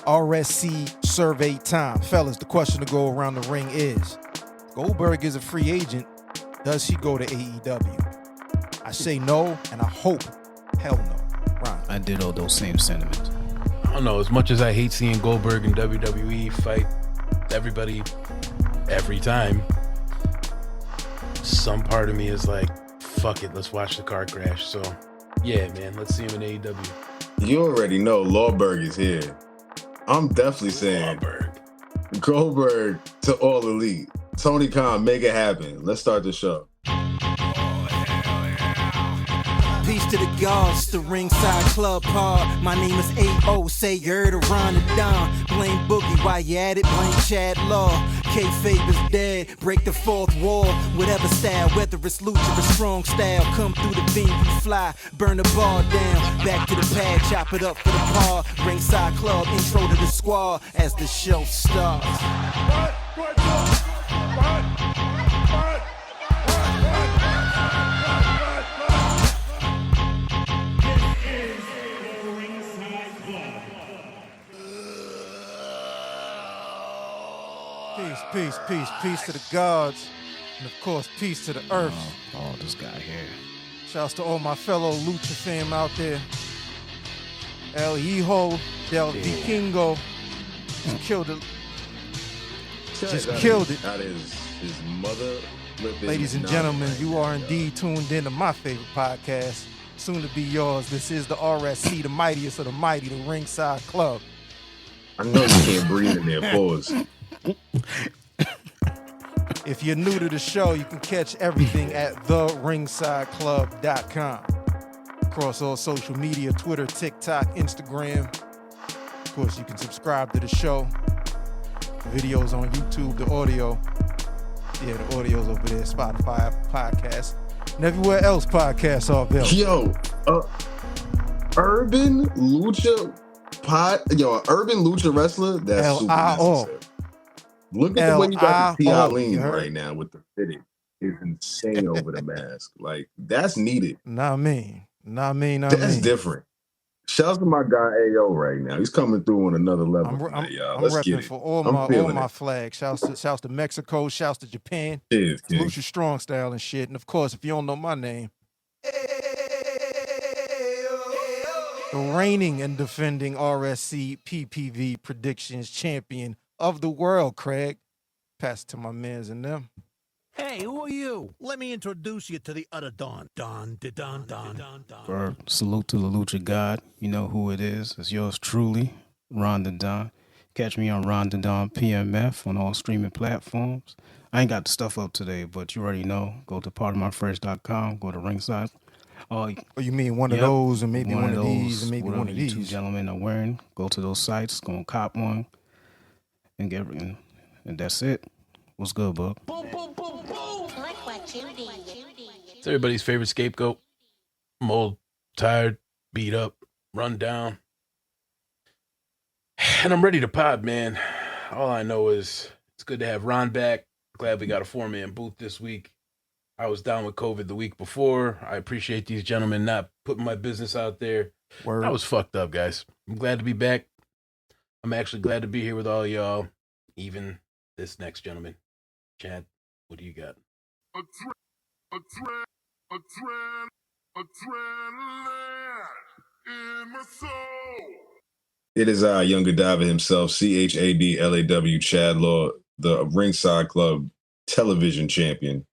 RSC survey time. Fellas, the question to go around the ring is, Goldberg is a free agent. Does he go to AEW? I say no, and I hope hell no. Ron. I did all those same sentiments. I don't know. As much as I hate seeing Goldberg and WWE fight everybody every time, some part of me is like, fuck it, let's watch the car crash. So, yeah, man, let's see him in AEW. You already know Lawberg is here. I'm definitely saying Goldberg to All Elite. Tony Khan, make it happen. Let's start the show. Peace to the gods, the Ringside Club pod. My name is A.O. Say you're the Ron and Don. Blame Boogie while you at it, blame Chad Law. Kayfabe is dead, break the fourth wall. Whatever style, whether it's lucha or strong style. Come through the beam, you fly, burn the ball down. Back to the pad, chop it up for the par. Ringside Club, intro to the squad as the show starts. Peace to the gods, and of course, peace to the earth. Oh, this guy here. Shouts to all my fellow lucha fam out there. El Hijo del Vikingo just killed it. That is his mother. Ladies and gentlemen, you are indeed tuned in to my favorite podcast, soon to be yours. This is the RSC, the mightiest of the mighty, the Ringside Club. I know you can't breathe in there. Pause. If you're new to the show, you can catch everything at therinsideclub.com. Across all social media, Twitter, TikTok, Instagram. Of course, you can subscribe to the show. Videos on YouTube, the audio. Yeah, the audio's over there, Spotify, podcast, and everywhere else podcasts are available. Yo, urban lucha urban lucha wrestler, that's super necessary. Look at the way you got the T.I. lean right now with the fitting. It's insane over the mask. Like, that's needed. Not me. That's different. Shouts to my guy A.O. right now. He's coming through on another level. I'm repping for all my flags. Shouts to Mexico. Shouts to Japan. Cheers, Lucha Strong Style and shit. And of course, if you don't know my name, the reigning and defending RSC PPV predictions champion of the world, Craig. Pass it to my mans and them. Hey, who are you? Let me introduce you to the other Don. Don. Salute to the Lucha God. You know who it is. It's yours truly, Ron the Don. Catch me on Ron the Don PMF on all streaming platforms. I ain't got the stuff up today, but you already know. Go to partofmyfresh.com, go to Ringside. Oh, you mean one of those, and maybe one of these, and maybe one of these? Two gentlemen are wearing. Go to those sites, go and cop one, and get everything. And that's it. What's good, bub? Boom, boom, boom, boom. Like what you did. It's everybody's favorite scapegoat. I'm old, tired, beat up, run down. And I'm ready to pod, man. All I know is it's good to have Ron back. Glad we got a 4-man booth this week. I was down with COVID the week before. I appreciate these gentlemen not putting my business out there. Word. I was fucked up, guys. I'm glad to be back. I'm actually glad to be here with all y'all, even this next gentleman. Chad, what do you got? In my soul. It is our young Godiva himself, CHADLAW, Chad Law, the Ringside Club television champion,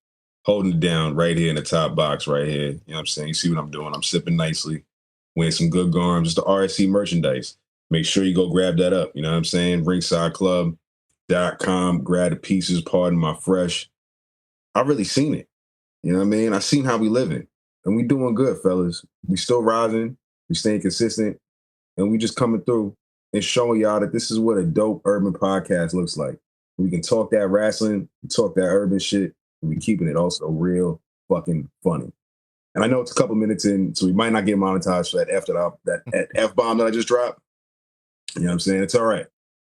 holding it down right here in the top box right here. You know what I'm saying? You see what I'm doing? I'm sipping nicely, wearing some good garms, just the RSC merchandise. Make sure you go grab that up. You know what I'm saying? RingsideClub.com, grab the pieces, pardon my fresh. I really seen it. You know what I mean? I seen how we living. And we doing good, fellas. We still rising. We staying consistent. And we just coming through and showing y'all that this is what a dope urban podcast looks like. We can talk that wrestling, talk that urban shit, and we keeping it also real fucking funny. And I know it's a couple minutes in, so we might not get monetized for that F-bomb that I just dropped. You know what I'm saying? It's all right.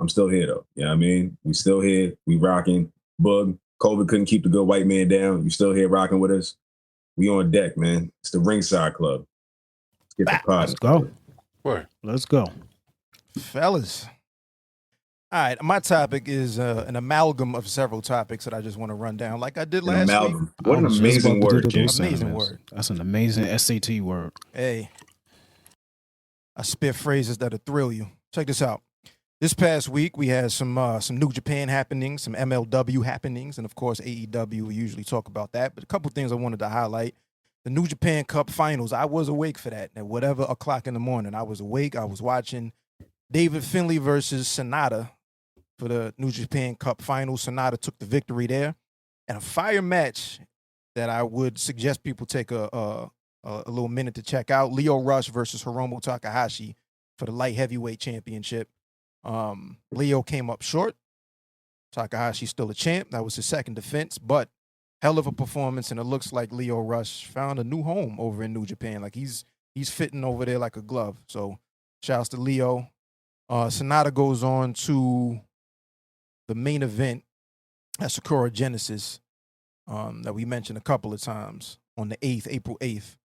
I'm still here, though. You know what I mean? We still here. We rocking. Bug, COVID couldn't keep the good white man down. You still here rocking with us? We on deck, man. It's the Ringside Club. Let's get the pod. Let's go. Word. Let's go. Fellas, All right, my topic is an amalgam of several topics that I just want to run down, like I did An last week. amalgam. What an I was just amazing about to word, do King. those Amazing sentiments. word. That's an amazing SAT word. Hey, I spit phrases that'll thrill you. Check this out. This past week, we had some New Japan happenings, some MLW happenings, and of course AEW. We usually talk about that, but a couple things I wanted to highlight. The New Japan Cup Finals. I was awake for that. At whatever o'clock in the morning, I was awake. I was watching David Finlay versus Sonata for the New Japan Cup Finals. Sonata took the victory there, and a fire match that I would suggest people take a little minute to check out. Lio Rush versus Hiromu Takahashi for the light heavyweight championship. Leo came up short. Takahashi's still a champ. That was his second defense, but hell of a performance, and it looks like Lio Rush found a new home over in New Japan. Like he's fitting over there like a glove. So shouts to Leo. Sonata goes on to the main event at Sakura Genesis that we mentioned a couple of times on the 8th, April 8th,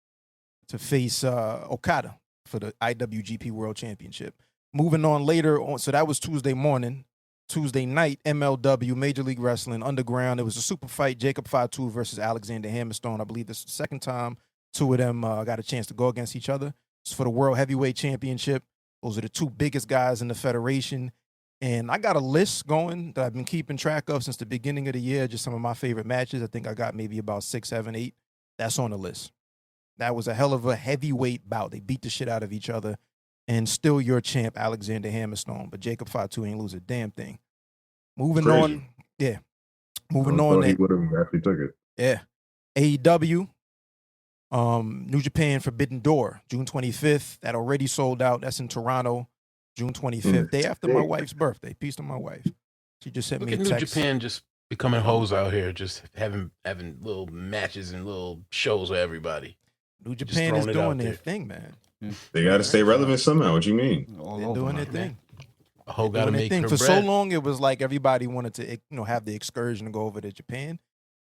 to face Okada for the IWGP World Championship. Moving on later on, so that was Tuesday morning. Tuesday night, MLW, Major League Wrestling, Underground. It was a super fight, Jacob Fatu versus Alexander Hammerstone. I believe this is the second time two of them got a chance to go against each other. It's for the World Heavyweight Championship. Those are the two biggest guys in the federation. And I got a list going that I've been keeping track of since the beginning of the year, just some of my favorite matches. I think I got maybe about 6, 7, 8. That's on the list. That was a hell of a heavyweight bout. They beat the shit out of each other. And still your champ, Alexander Hammerstone. But Jacob Fatu ain't lose a damn thing. Moving Crazy. on. Yeah. Moving I on. thought he would have actually took it. Yeah. AEW. New Japan Forbidden Door, June 25th. That already sold out. That's in Toronto, June 25th. Day after my wife's birthday. Peace to my wife. She just sent Look me at a New text. Japan just becoming hoes out here, just having little matches and little shows with everybody. New Japan is doing their thing, man. They got to stay relevant somehow. What you mean? They're doing their thing. A hoe got to make her for bread. so long. It was like everybody wanted to, have the excursion to go over to Japan,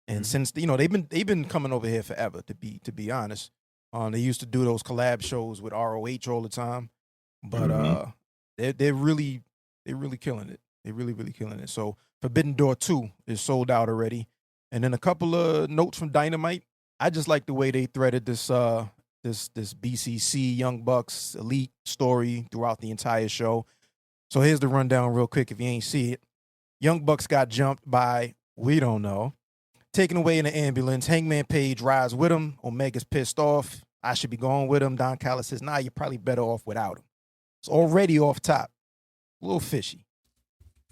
and since they've been coming over here forever. To be honest, they used to do those collab shows with ROH all the time, but they're really killing it. They're really killing it. So Forbidden Door 2 is sold out already, and then a couple of notes from Dynamite. I just like the way they threaded this BCC Young Bucks Elite story throughout the entire show. So here's the rundown real quick if you ain't see it. Young Bucks got jumped by, we don't know, taken away in an ambulance. Hangman Page rides with him. Omega's pissed off. I should be going with him. Don Callis says, nah, you're probably better off without him. It's already off top. A little fishy.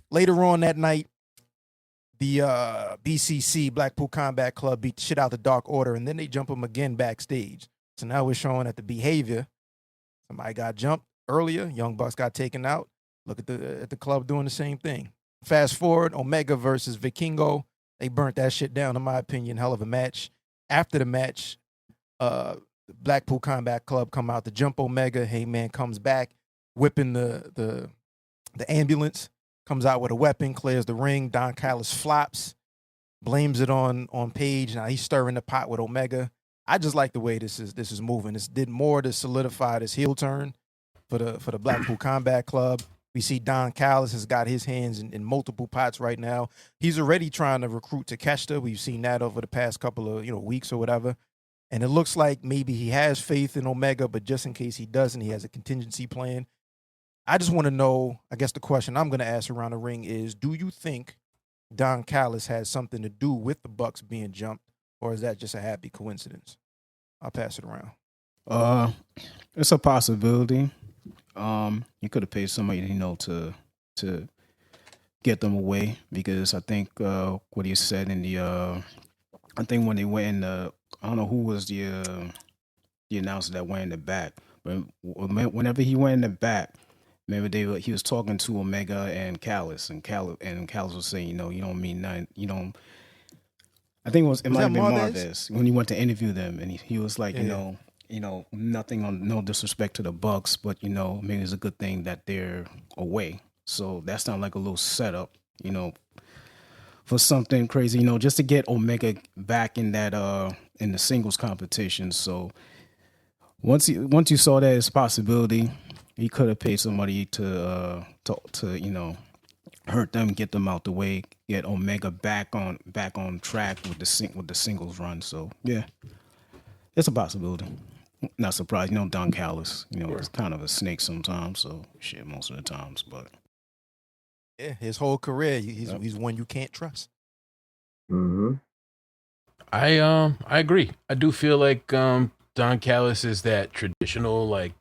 Later on that night, the BCC, Blackpool Combat Club, beat the shit out the Dark Order, and then they jump them again backstage. So now we're showing that the behavior, somebody got jumped earlier, Young Bucks got taken out. Look at the club doing the same thing. Fast forward, Omega versus Vikingo. They burnt that shit down, in my opinion. Hell of a match. After the match, the Blackpool Combat Club come out to jump Omega. Heyman comes back, whipping the ambulance. Comes out with a weapon, clears the ring. Don Callis flops, blames it on Page. Now he's stirring the pot with Omega. I just like the way this is moving. This did more to solidify this heel turn for the Blackpool Combat Club. We see Don Callis has got his hands in multiple pots right now. He's already trying to recruit Takeshita. We've seen that over the past couple of weeks or whatever. And it looks like maybe he has faith in Omega, but just in case he doesn't, he has a contingency plan. I just want to know, I guess the question I'm going to ask around the ring is, do you think Don Callis has something to do with the Bucks being jumped, or is that just a happy coincidence? I'll pass it around. It's a possibility. You could have paid somebody, to get them away, because I think what he said in the I think when they went in the, I don't know who was the announcer that went in the back, but whenever he went in the back, remember he was talking to Omega and Callis, and Callis was saying, you don't mean nothing, I think it might have been Marvez when he went to interview them, and he was like, nothing on, no disrespect to the Bucks, but maybe it's a good thing that they're away. So that sounds like a little setup, for something crazy, just to get Omega back in that in the singles competition. So once you saw that as a possibility, he could have paid somebody to hurt them, get them out the way, get Omega back on track with the singles run. So yeah, it's a possibility. Not surprised, Don Callis, Sure. is kind of a snake sometimes. So shit, most of the times, but Yeah, his whole career, he's one you can't trust. Mm-hmm. I agree. I do feel like Don Callis is that traditional, like,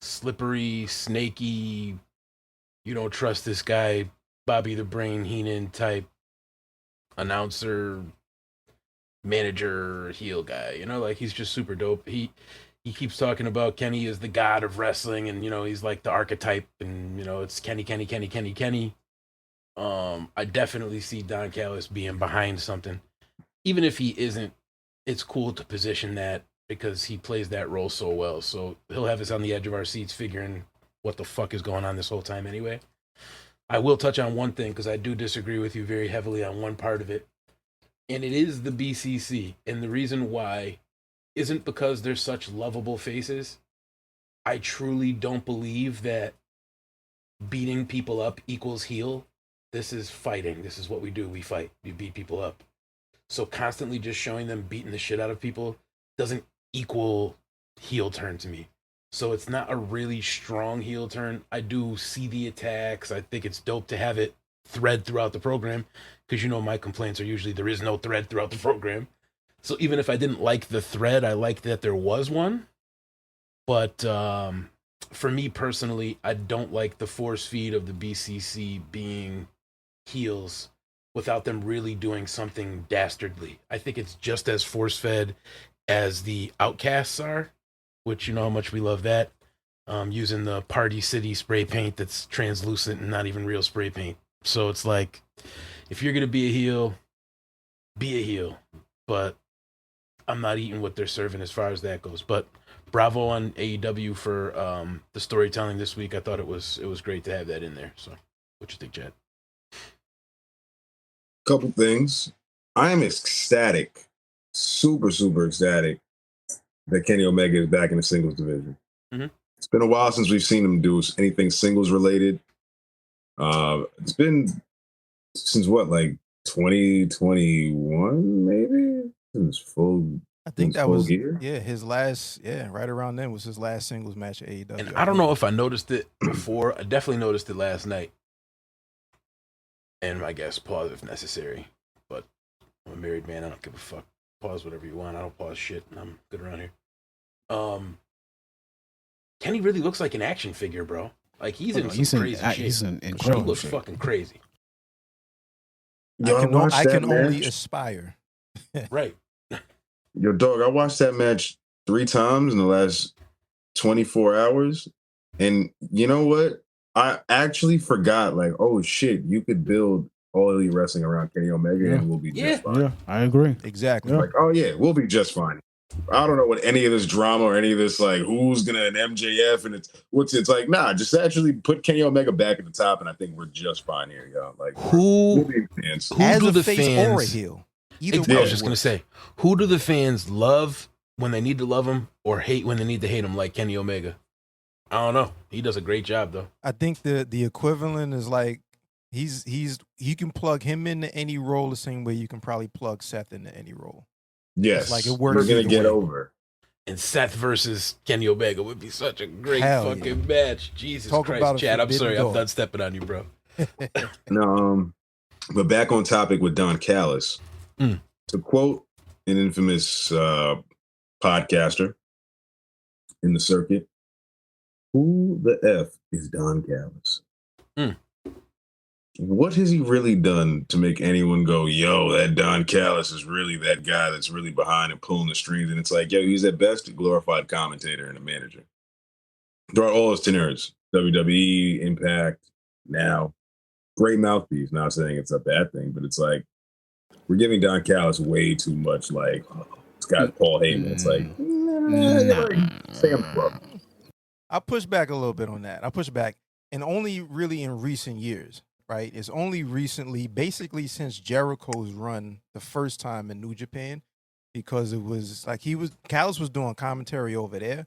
slippery, snaky, you don't trust this guy, Bobby the Brain Heenan type announcer, manager, heel guy. Like, he's just super dope. He keeps talking about Kenny as the god of wrestling, and he's like the archetype, and it's Kenny, Kenny, Kenny, Kenny, Kenny. I definitely see Don Callis being behind something. Even if he isn't, it's cool to position that because he plays that role so well. So he'll have us on the edge of our seats figuring what the fuck is going on this whole time anyway. I will touch on one thing because I do disagree with you very heavily on one part of it. And it is the BCC. And the reason why isn't because they're such lovable faces. I truly don't believe that beating people up equals heel. This is fighting. This is what we do. We fight. We beat people up. So constantly just showing them beating the shit out of people doesn't equal heel turn to me. So it's not a really strong heel turn. I do see the attacks. I think it's dope to have it thread throughout the program because my complaints are usually there is no thread throughout the program. So even if I didn't like the thread, I liked that there was one. But for me personally, I don't like the force feed of the BCC being heels without them really doing something dastardly. I think it's just as force-fed as the Outcasts are, which you know how much we love that, using the Party City spray paint that's translucent and not even real spray paint. So it's like, if you're going to be a heel, be a heel. But I'm not eating what they're serving as far as that goes. But bravo on AEW for the storytelling this week. I thought it was great to have that in there. So what you think, Chad? Couple things. I am ecstatic, super, super ecstatic that Kenny Omega is back in the singles division. Mm-hmm. It's been a while since we've seen him do anything singles related. It's been since what, like 2021, maybe? Since full. I think that was gear? his last, right around then was his last singles match at AEW. And I don't know if I noticed it before. I definitely noticed it last night. And I guess pause if necessary. But I'm a married man. I don't give a fuck. Pause whatever you want. I don't pause shit. And I'm good around here. Kenny really looks like an action figure, bro. Like he's in some crazy shit. He's in He incredible looks shape. fucking crazy. I can only aspire. Right. Yo, dog, I watched that match 3 times in the last 24 hours. And you know what? I actually forgot, like, oh shit, you could build all elite wrestling around Kenny Omega and we'll be just fine. Yeah, I agree. Exactly. Like, oh yeah, we'll be just fine. I don't know what any of this drama or any of this, like, who's gonna an MJF and it's like, nah, just actually put Kenny Omega back at the top and I think we're just fine here, y'all. Like, who do the face fans or a heel? Either I way was just gonna say, who do the fans love when they need to love him or hate when they need to hate him, like Kenny Omega? I don't know. He does a great job though. I think the equivalent is like you can plug him into any role the same way you can probably plug Seth into any role. Yes, it's like it works. We're gonna get way. over. And Seth versus Kenny Omega would be such a great fucking match. Jesus Talk Christ, Chad. I'm sorry, door. I'm done stepping on you, bro. No, but back on topic with Don Callis. To quote an infamous podcaster in the circuit, who the F is Don Callis? What has he really done to make anyone go, yo, that Don Callis is really that guy that's really behind and pulling the strings? And it's like, yo, he's at best a glorified commentator and a manager. Throughout all his tenures, WWE, Impact, now, great mouthpiece. Not saying it's a bad thing, but it's like, we're giving Don Callis way too much, like, this guy's Paul Heyman. It's like, stay on the club. I'll push back a little bit on that. I'll push back. And only really in recent years, right? It's only recently, basically since Jericho's run the first time in New Japan, because it was like Callis was doing commentary over there,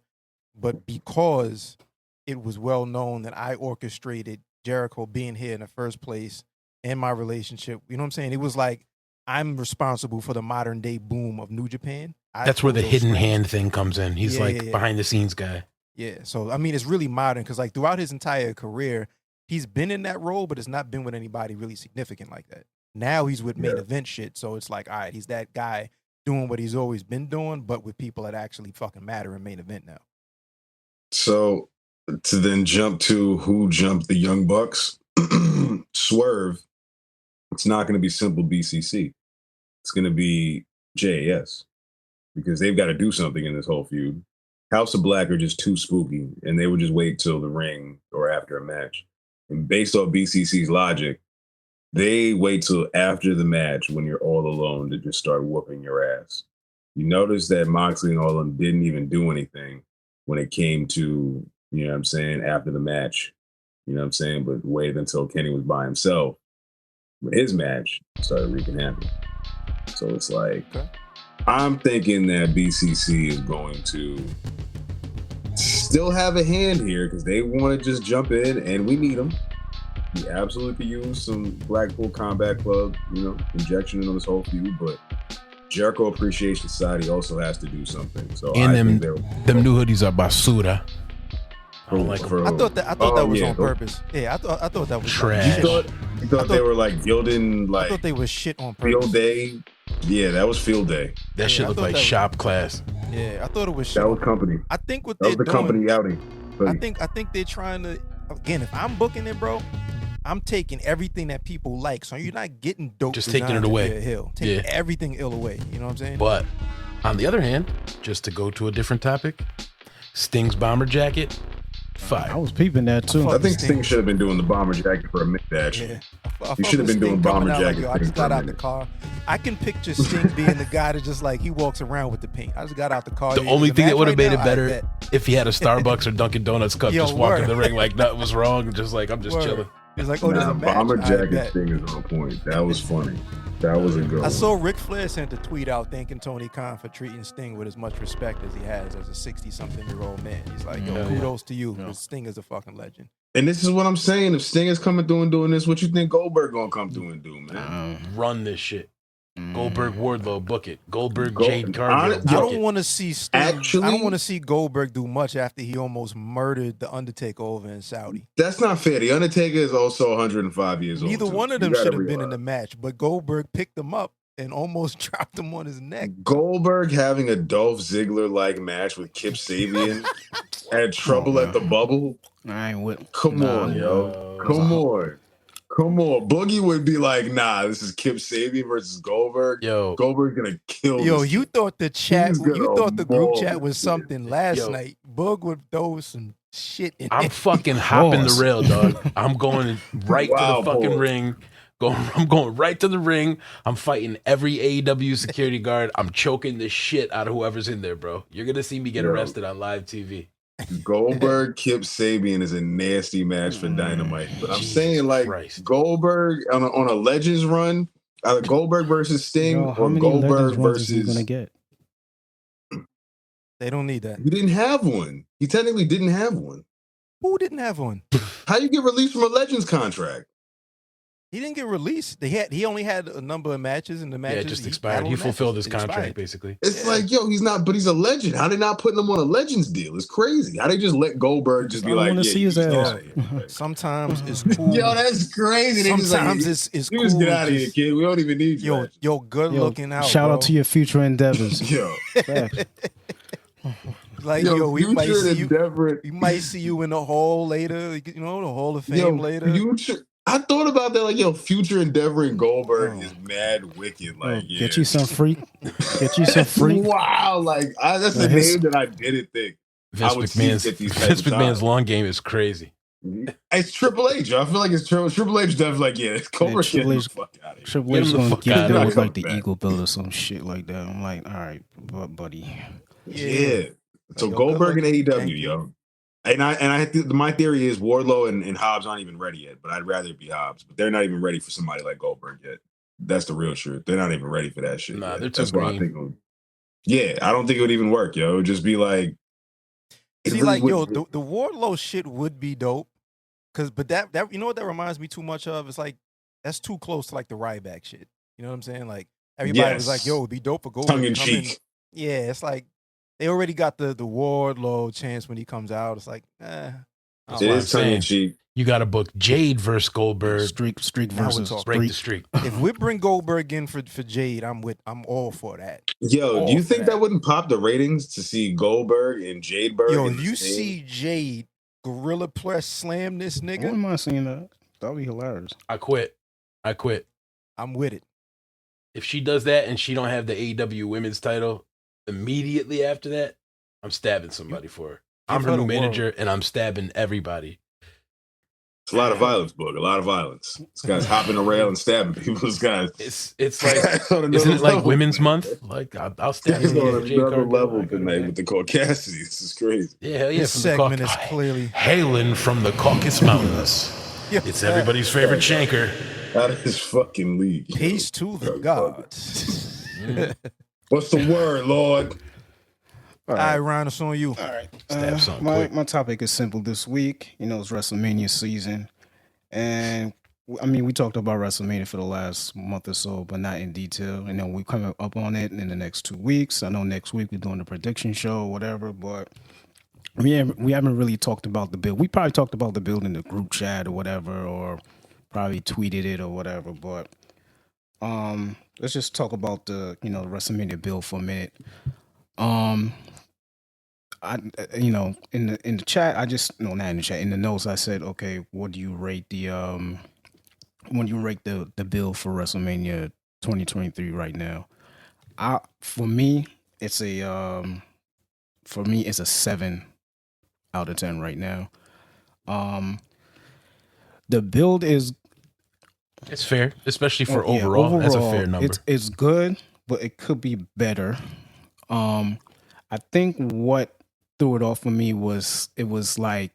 but because it was well known that I orchestrated Jericho being here in the first place and my relationship. You know what I'm saying? It was like I'm responsible for the modern day boom of New Japan. That's where the hidden hand thing comes in. He's behind the scenes guy. Yeah. So I mean, it's really modern because like throughout his entire career, he's been in that role, but it's not been with anybody really significant like that. Now he's with main event shit. So it's like, all right, he's that guy doing what he's always been doing, but with people that actually fucking matter in main event now. So to then jump to who jumped the Young Bucks, Swerve, it's not going to be simple BCC. It's going to be JAS because they've got to do something in this whole feud. House of Black are just too spooky, and they would just wait till the ring or after a match. And based off BCC's logic, they wait till after the match when you're all alone to just start whooping your ass. You notice that Moxley and all of them didn't even do anything when it came to, you know what I'm saying, after the match. You know what I'm saying? But waited until Kenny was by himself. When his match started wreaking havoc. So it's like, I'm thinking that BCC is going to still have a hand here because they want to just jump in, and we need them. We absolutely could use some Blackpool Combat Club, injection into this whole feud, but Jericho Appreciation Society also has to do something. So and them new hoodies are basura. I don't like them. I thought that was on purpose. Yeah, I thought that was trash. You thought they were like gilding, like I thought they was shit on purpose. Field Day. Yeah, that was Field Day. That shit looked like shop class. Yeah, I thought it was shit. That was company. I think what that was they're the doing, company outing. I think they're trying to, again, if I'm booking it, bro, I'm taking everything that people like. So you're not getting dope. Just taking it away. Taking everything ill away. You know what I'm saying? But on the other hand, just to go to a different topic, Sting's bomber jacket, fire. I was peeping that too. I think Sting should have been doing the bomber jacket for a minute, actually. Yeah. He should have been doing bomber jacket. I just got out the car. I can picture Sting being the guy that just like he walks around with the paint. I just got out the car. The only thing that would have made it better if he had a Starbucks or Dunkin' Donuts cup, just walking the ring like nothing was wrong, just like I'm just chilling. He's like, there's a match. Bomber jacket thing is on point. That was funny. That was a good one. I saw Ric Flair sent a tweet out thanking Tony Khan for treating Sting with as much respect as he has as a 60-something-year-old man. He's like, yo, kudos to you, because Sting is a fucking legend. And this is what I'm saying. If Sting is coming through and doing this, what you think Goldberg gonna come through and do, man? Run this shit. Goldberg, Wardlow, book it. Goldberg, Jade Cargill. I don't want to see Sting. I don't want to see Goldberg do much after he almost murdered the Undertaker over in Saudi. That's not fair. The Undertaker is also 105 years old. Neither one of them should have been in the match, but Goldberg picked him up and almost dropped him on his neck. Goldberg having a Dolph Ziggler-like match with Kip Sabian had trouble at the bubble. I ain't with. Come on, yo. Come on. Boogie would be like, nah, this is Kip Sabian versus Goldberg. Yo. Goldberg's gonna kill this. You thought the chat, you thought the group chat was something last night. Boog would throw some shit in I'm fucking hopping the rail, dog. I'm going right to the fucking ring. I'm going right to the ring. I'm fighting every AEW security guard. I'm choking the shit out of whoever's in there, bro. You're going to see me get arrested on live TV. Goldberg, Kip Sabian is a nasty match for Dynamite. But I'm saying, like, Goldberg on a Legends run, either Goldberg versus Sting or Goldberg versus. Gonna get? They don't need that. He didn't have one. He technically didn't have one. Who didn't have one? How you get released from a Legends contract? He didn't get released. He only had a number of matches, and the matches it just expired. He fulfilled his contract, basically. It's like, yo, but he's a legend. How they not putting him on a Legends deal? It's crazy. How they just let Goldberg just be like, I want to see his ass. Sometimes it's cool. Yo, that's crazy. Sometimes it's cool. Just get out of here, kid. We don't even need you. Yo, good looking out. Shout out to your future endeavors. Yo. Like, we might see you in the hall later, the Hall of Fame later. I thought about that, like, future endeavoring Goldberg is mad wicked. Like, get you some freak. Get you some freak. Wow, like that's the name that I didn't think. Vince McMahon's long game is crazy. It's Triple H. I feel like it's Triple H. Definitely like, Goldberg get the fuck out of here. Triple H gonna get there with like the Eagle Bill or some shit like that. I'm like, all right, buddy. Yeah. So Goldberg and AEW, yo. And my theory is Wardlow and Hobbs aren't even ready yet, but I'd rather it be Hobbs. But they're not even ready for somebody like Goldberg yet. That's the real truth. They're not even ready for that shit. Nah, yet. they're too That's green. I don't think it would even work, yo. It would just be like. See, like, the Wardlow shit would be dope, but that you know what that reminds me too much of? It's like that's too close to like the Ryback shit. You know what I'm saying? Like everybody was like, "Yo, it'd be dope for Goldberg Tongue in to come in." cheek. Yeah, it's like they already got the Wardlow chance when he comes out. It's like, That's It why I'm is tongue in saying cheek. you got to book Jade versus Goldberg. Streak Now we're versus talking. Break the streak. streak. if we bring Goldberg in for Jade, I'm all for that. Yo, All do you for think that wouldn't pop the ratings to see Goldberg and Jadeberg? Yo, in if the you same- see Jade Gorilla Press slam this I nigga, wouldn't mind seeing that. That'd be hilarious. I quit. I'm with it. If she does that and she don't have the AEW women's title immediately after that, I'm stabbing somebody for her. I'm give her her new the manager world. and I'm stabbing everybody. It's a lot of violence, Boog. A lot of violence. This guy's hopping the rail and stabbing people. This guy's It's like, on another isn't it like level. Women's Month? Like I'll stab He's somebody on for Jade another Cargill. level I got tonight it, with the Caucasians. This is crazy. yeah, hell yeah. This from segment the is clearly hailing from the Caucasus Mountains. Yeah. It's everybody's favorite shanker. Out of his fucking league. peace to the gods. What's the word, Lord? All All right, Ryan, it's on you. All right. Stab something quick. My topic is simple this week. You know, it's WrestleMania season. And I mean, we talked about WrestleMania for the last month or so, but not in detail. And then we're coming up on it in the next 2 weeks. I know next week we're doing the prediction show or whatever, but we haven't really talked about the build. We probably talked about the build in the group chat or whatever, or probably tweeted it or whatever. But let's just talk about the WrestleMania build for a minute. I in the chat, I just not in the chat, in the notes I said, okay, what do you rate the bill for WrestleMania 2023 right now? For me it's a 7 out of 10 right now. The build is It's fair, especially for overall. That's a fair number. It's good, but it could be better. I think what threw it off for me was with like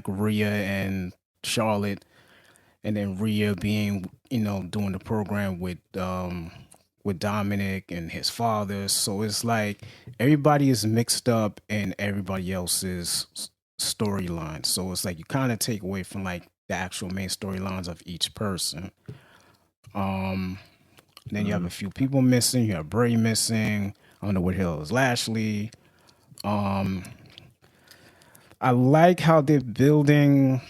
Rhea and Charlotte, and then Rhea being doing the program with Dominic and his father. So it's like everybody is mixed up in everybody else's storyline. So it's like you kind of take away from like the actual main storylines of each person. Then you have a few people missing. You have Bray missing. I don't know what the hell is Lashley. I like how they're building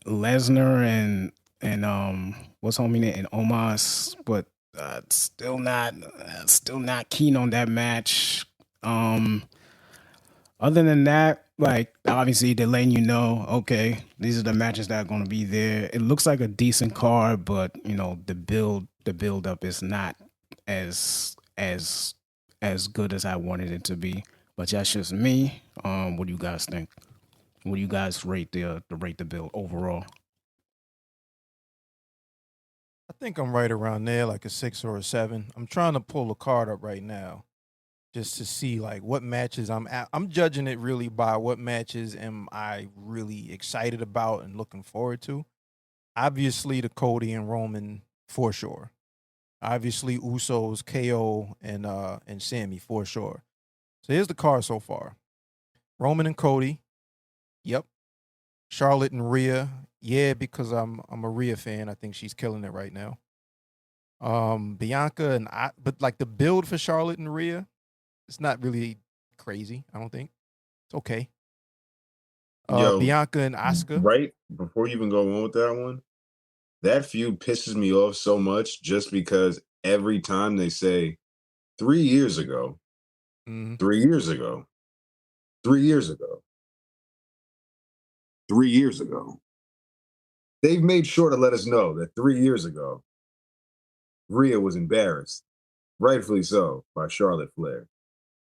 Lesnar and what's homie name and Omos, but still not keen on that match. Other than that, like obviously they're letting you know, okay, these are the matches that are going to be there. It looks like a decent card, but the build up is not as good as I wanted it to be. But that's just me. What do you guys think? What do you guys rate the build overall? I think I'm right around there, like a 6 or a 7. I'm trying to pull the card up right now just to see like what matches I'm at. I'm judging it really by what matches am I really excited about and looking forward to. Obviously, the Cody and Roman for sure. Obviously, Usos, KO, and Sammy for sure. So here's the card so far: Roman and Cody. Yep. Charlotte and Rhea. Yeah, because I'm a Rhea fan. I think she's killing it right now. Bianca and but like the build for Charlotte and Rhea, it's not really crazy. I don't think it's okay. Yo, Bianca and Asuka. Right before you even go on with that one, that feud pisses me off so much just because every time they say 3 years ago, 3 years ago, 3 years ago, 3 years ago, they've made sure to let us know that 3 years ago, Rhea was embarrassed, rightfully so, by Charlotte Flair.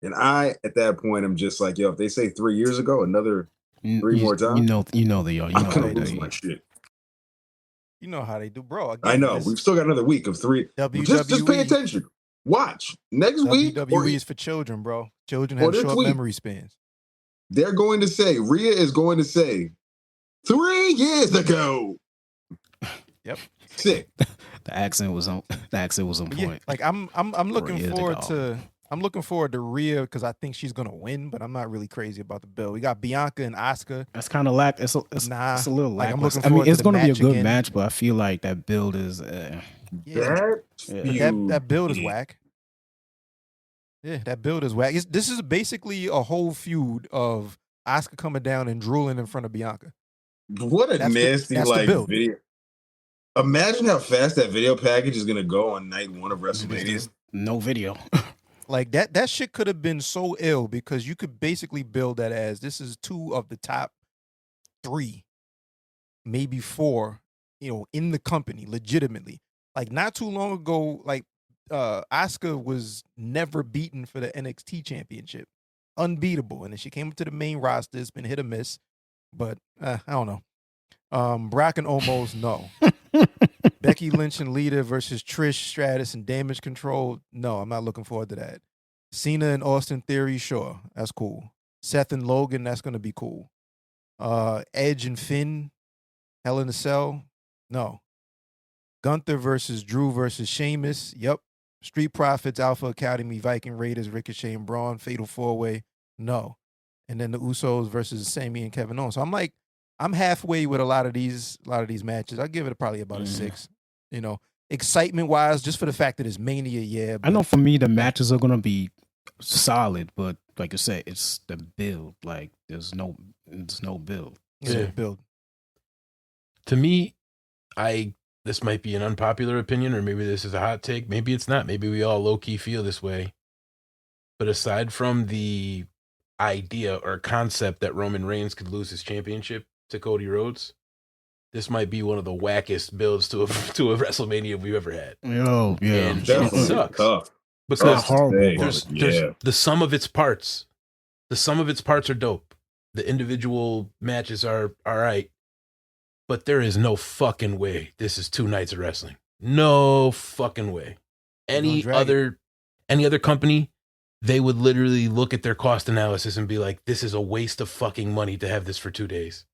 And I, at that point, I'm just like, yo, if they say 3 years ago, another 3 more times, you know they are. I'm gonna lose my shit. You know how they do, bro. Again, I know. We've still got another week of 3. Just pay attention. Watch. Next week. WWE is for children, bro. Children have short memory spans. They're going to say, Rhea is going to say, 3 years ago. Yep. Sick. The accent was on point. Yeah, like I'm looking forward to I'm looking forward to Rhea because I think she's gonna win, but I'm not really crazy about the build. We got Bianca and Asuka. That's kind of it's a little like, I'm lackluster. looking I mean, forward it's to the going to be a match good again. match, but I feel like that build is. Yeah, That Yeah. that build is whack. Yeah, that build is whack. This is basically a whole feud of Asuka coming down and drooling in front of Bianca. What a nasty that's the like build. video. Imagine how fast that video package is gonna go on night one of WrestleMania. No video. Like that shit could have been so ill because you could basically build that as this is 2 of the top 3, maybe 4, in the company, legitimately. Like not too long ago, like Asuka was never beaten for the NXT championship. Unbeatable. And then she came up to the main roster. It's been hit or miss. But I don't know. Brock and Omos, no. Becky Lynch and Lita versus Trish Stratus and Damage Control, no, I'm not looking forward to that. Cena and Austin Theory, sure, that's cool. Seth and Logan, that's going to be cool. Edge and Finn, Hell in a Cell, no. Gunther versus Drew versus Sheamus, yep. Street Profits, Alpha Academy, Viking Raiders, Ricochet and Braun, Fatal 4-Way, no. And then the Usos versus Sami and Kevin Owens. So I'm halfway with a lot of these matches. I'll give it probably about a 6. Excitement wise, just for the fact that it's Mania, yeah. I know for me the matches are gonna be solid, but like I said, it's the build. Like there's no build. Yeah, build. To me, this might be an unpopular opinion, or maybe this is a hot take. Maybe it's not. Maybe we all low key feel this way. But aside from the idea or concept that Roman Reigns could lose his championship to Cody Rhodes, this might be one of the wackest builds to a WrestleMania we've ever had. Oh, yeah. And it sucks. Tough. Because horrible. There's the sum of its parts. The sum of its parts are dope. The individual matches are all right. But there is no fucking way this is 2 nights of wrestling. No fucking way. Any other company, they would literally look at their cost analysis and be like, this is a waste of fucking money to have this for 2 days.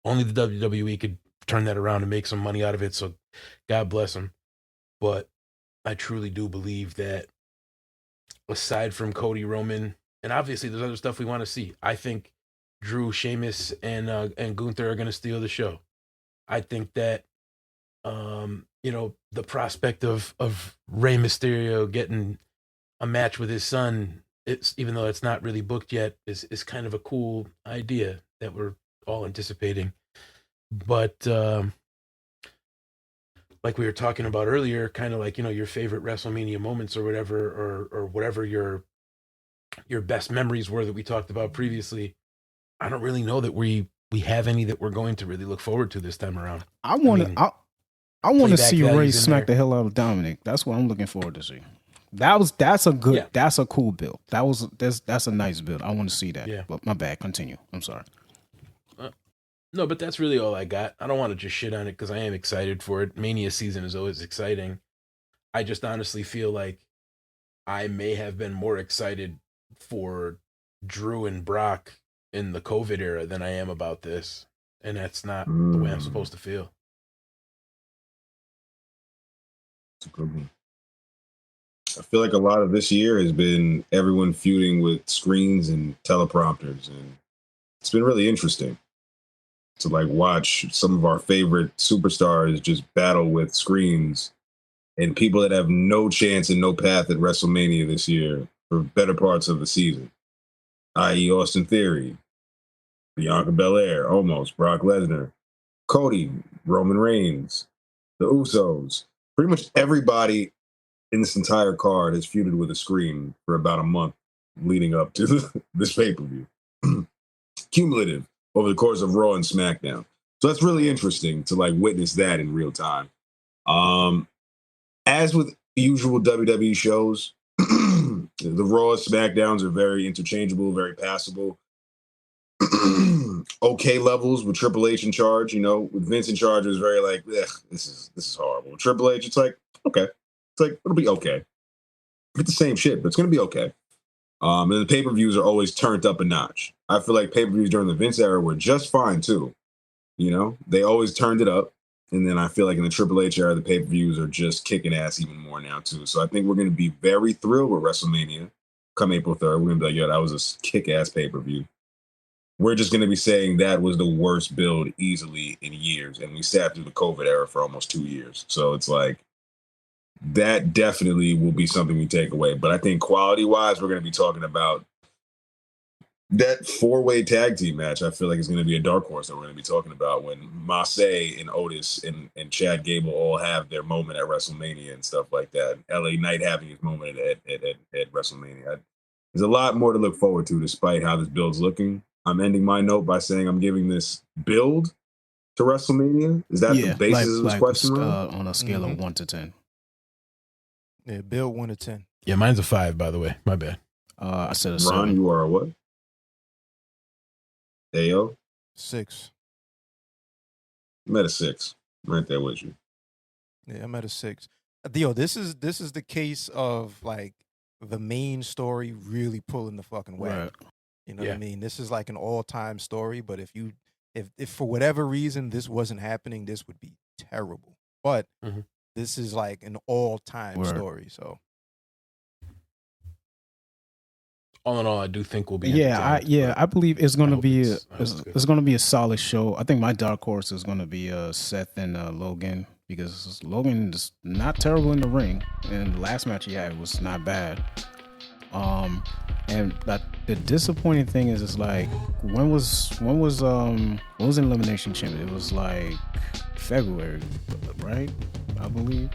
Only the WWE could turn that around and make some money out of it, so God bless them. But I truly do believe that aside from Cody, Roman, and obviously there's other stuff we want to see, I think Drew, Sheamus, and Gunther are going to steal the show. I think that, the prospect of Rey Mysterio getting a match with his son, even though it's not really booked yet, is kind of a cool idea that we're all anticipating. But like we were talking about earlier, kind of like, your favorite WrestleMania moments or whatever, or whatever your best memories were that we talked about previously. I don't really know that we have any that we're going to really look forward to this time around. I want to see Ray smack there. the hell out of Dominic. That's what I'm looking forward to see. That's a cool build. That's a nice build. I want to see that. Yeah. But my bad. Continue. I'm sorry. No, but that's really all I got. I don't want to just shit on it because I am excited for it. Mania season is always exciting. I just honestly feel like I may have been more excited for Drew and Brock in the COVID era than I am about this. And that's not the way I'm supposed to feel. That's a good one. I feel like a lot of this year has been everyone feuding with screens and teleprompters, and it's been really interesting to watch some of our favorite superstars just battle with screens and people that have no chance and no path at WrestleMania this year for better parts of the season, i.e. Austin Theory, Bianca Belair, almost, Brock Lesnar, Cody, Roman Reigns, the Usos. Pretty much everybody in this entire card has feuded with a screen for about a month leading up to this pay-per-view. Cumulative over the course of Raw and SmackDown. So that's really interesting to witness that in real time. As with usual WWE shows, the Raw SmackDowns are very interchangeable, very passable. Okay levels with Triple H in charge, with Vince in charge, it was very this is horrible. Triple H, it's okay. It's it'll be okay. It's the same shit, but it's going to be okay. And the pay-per-views are always turned up a notch. I feel like pay-per-views during the Vince era were just fine too. They always turned it up. And then I feel like in the Triple H era, the pay-per-views are just kicking ass even more now too. So I think we're going to be very thrilled with WrestleMania. come April 3rd, we're gonna be like, yo, that was a kick-ass pay-per-view. We're just gonna be saying that was the worst build easily in years, and we sat through the COVID era for almost 2 years. So it's like that definitely will be something we take away. But I think quality-wise, we're gonna be talking about that 4-way tag team match. I feel like is going to be a dark horse that we're going to be talking about when Massey and Otis and Chad Gable all have their moment at WrestleMania and stuff like that. LA Knight having his moment at WrestleMania. There's a lot more to look forward to despite how this build's looking. I'm ending my note by saying I'm giving this build to WrestleMania. Is that the basis of this question? On a scale of 1 to 10. Yeah, build 1 to 10. Yeah, mine's a 5, by the way. My bad. I said a Ron, 7. you are a what? Ayo? 6. I'm at a 6. I'm right there with you. Yeah, I'm at a 6. Yo, this is the case of like the main story really pulling the fucking wagon. Right. You know what I mean? This is like an all-time story, but if for whatever reason this wasn't happening, this would be terrible. But this is like an all-time story, so all in all, I do think we'll be. I believe it's going to be it's going to be a solid show. I think my dark horse is going to be Seth and Logan, because Logan is not terrible in the ring, and the last match he had was not bad. And the disappointing thing is, it's like when was Elimination Chamber? It was like February, right? I believe.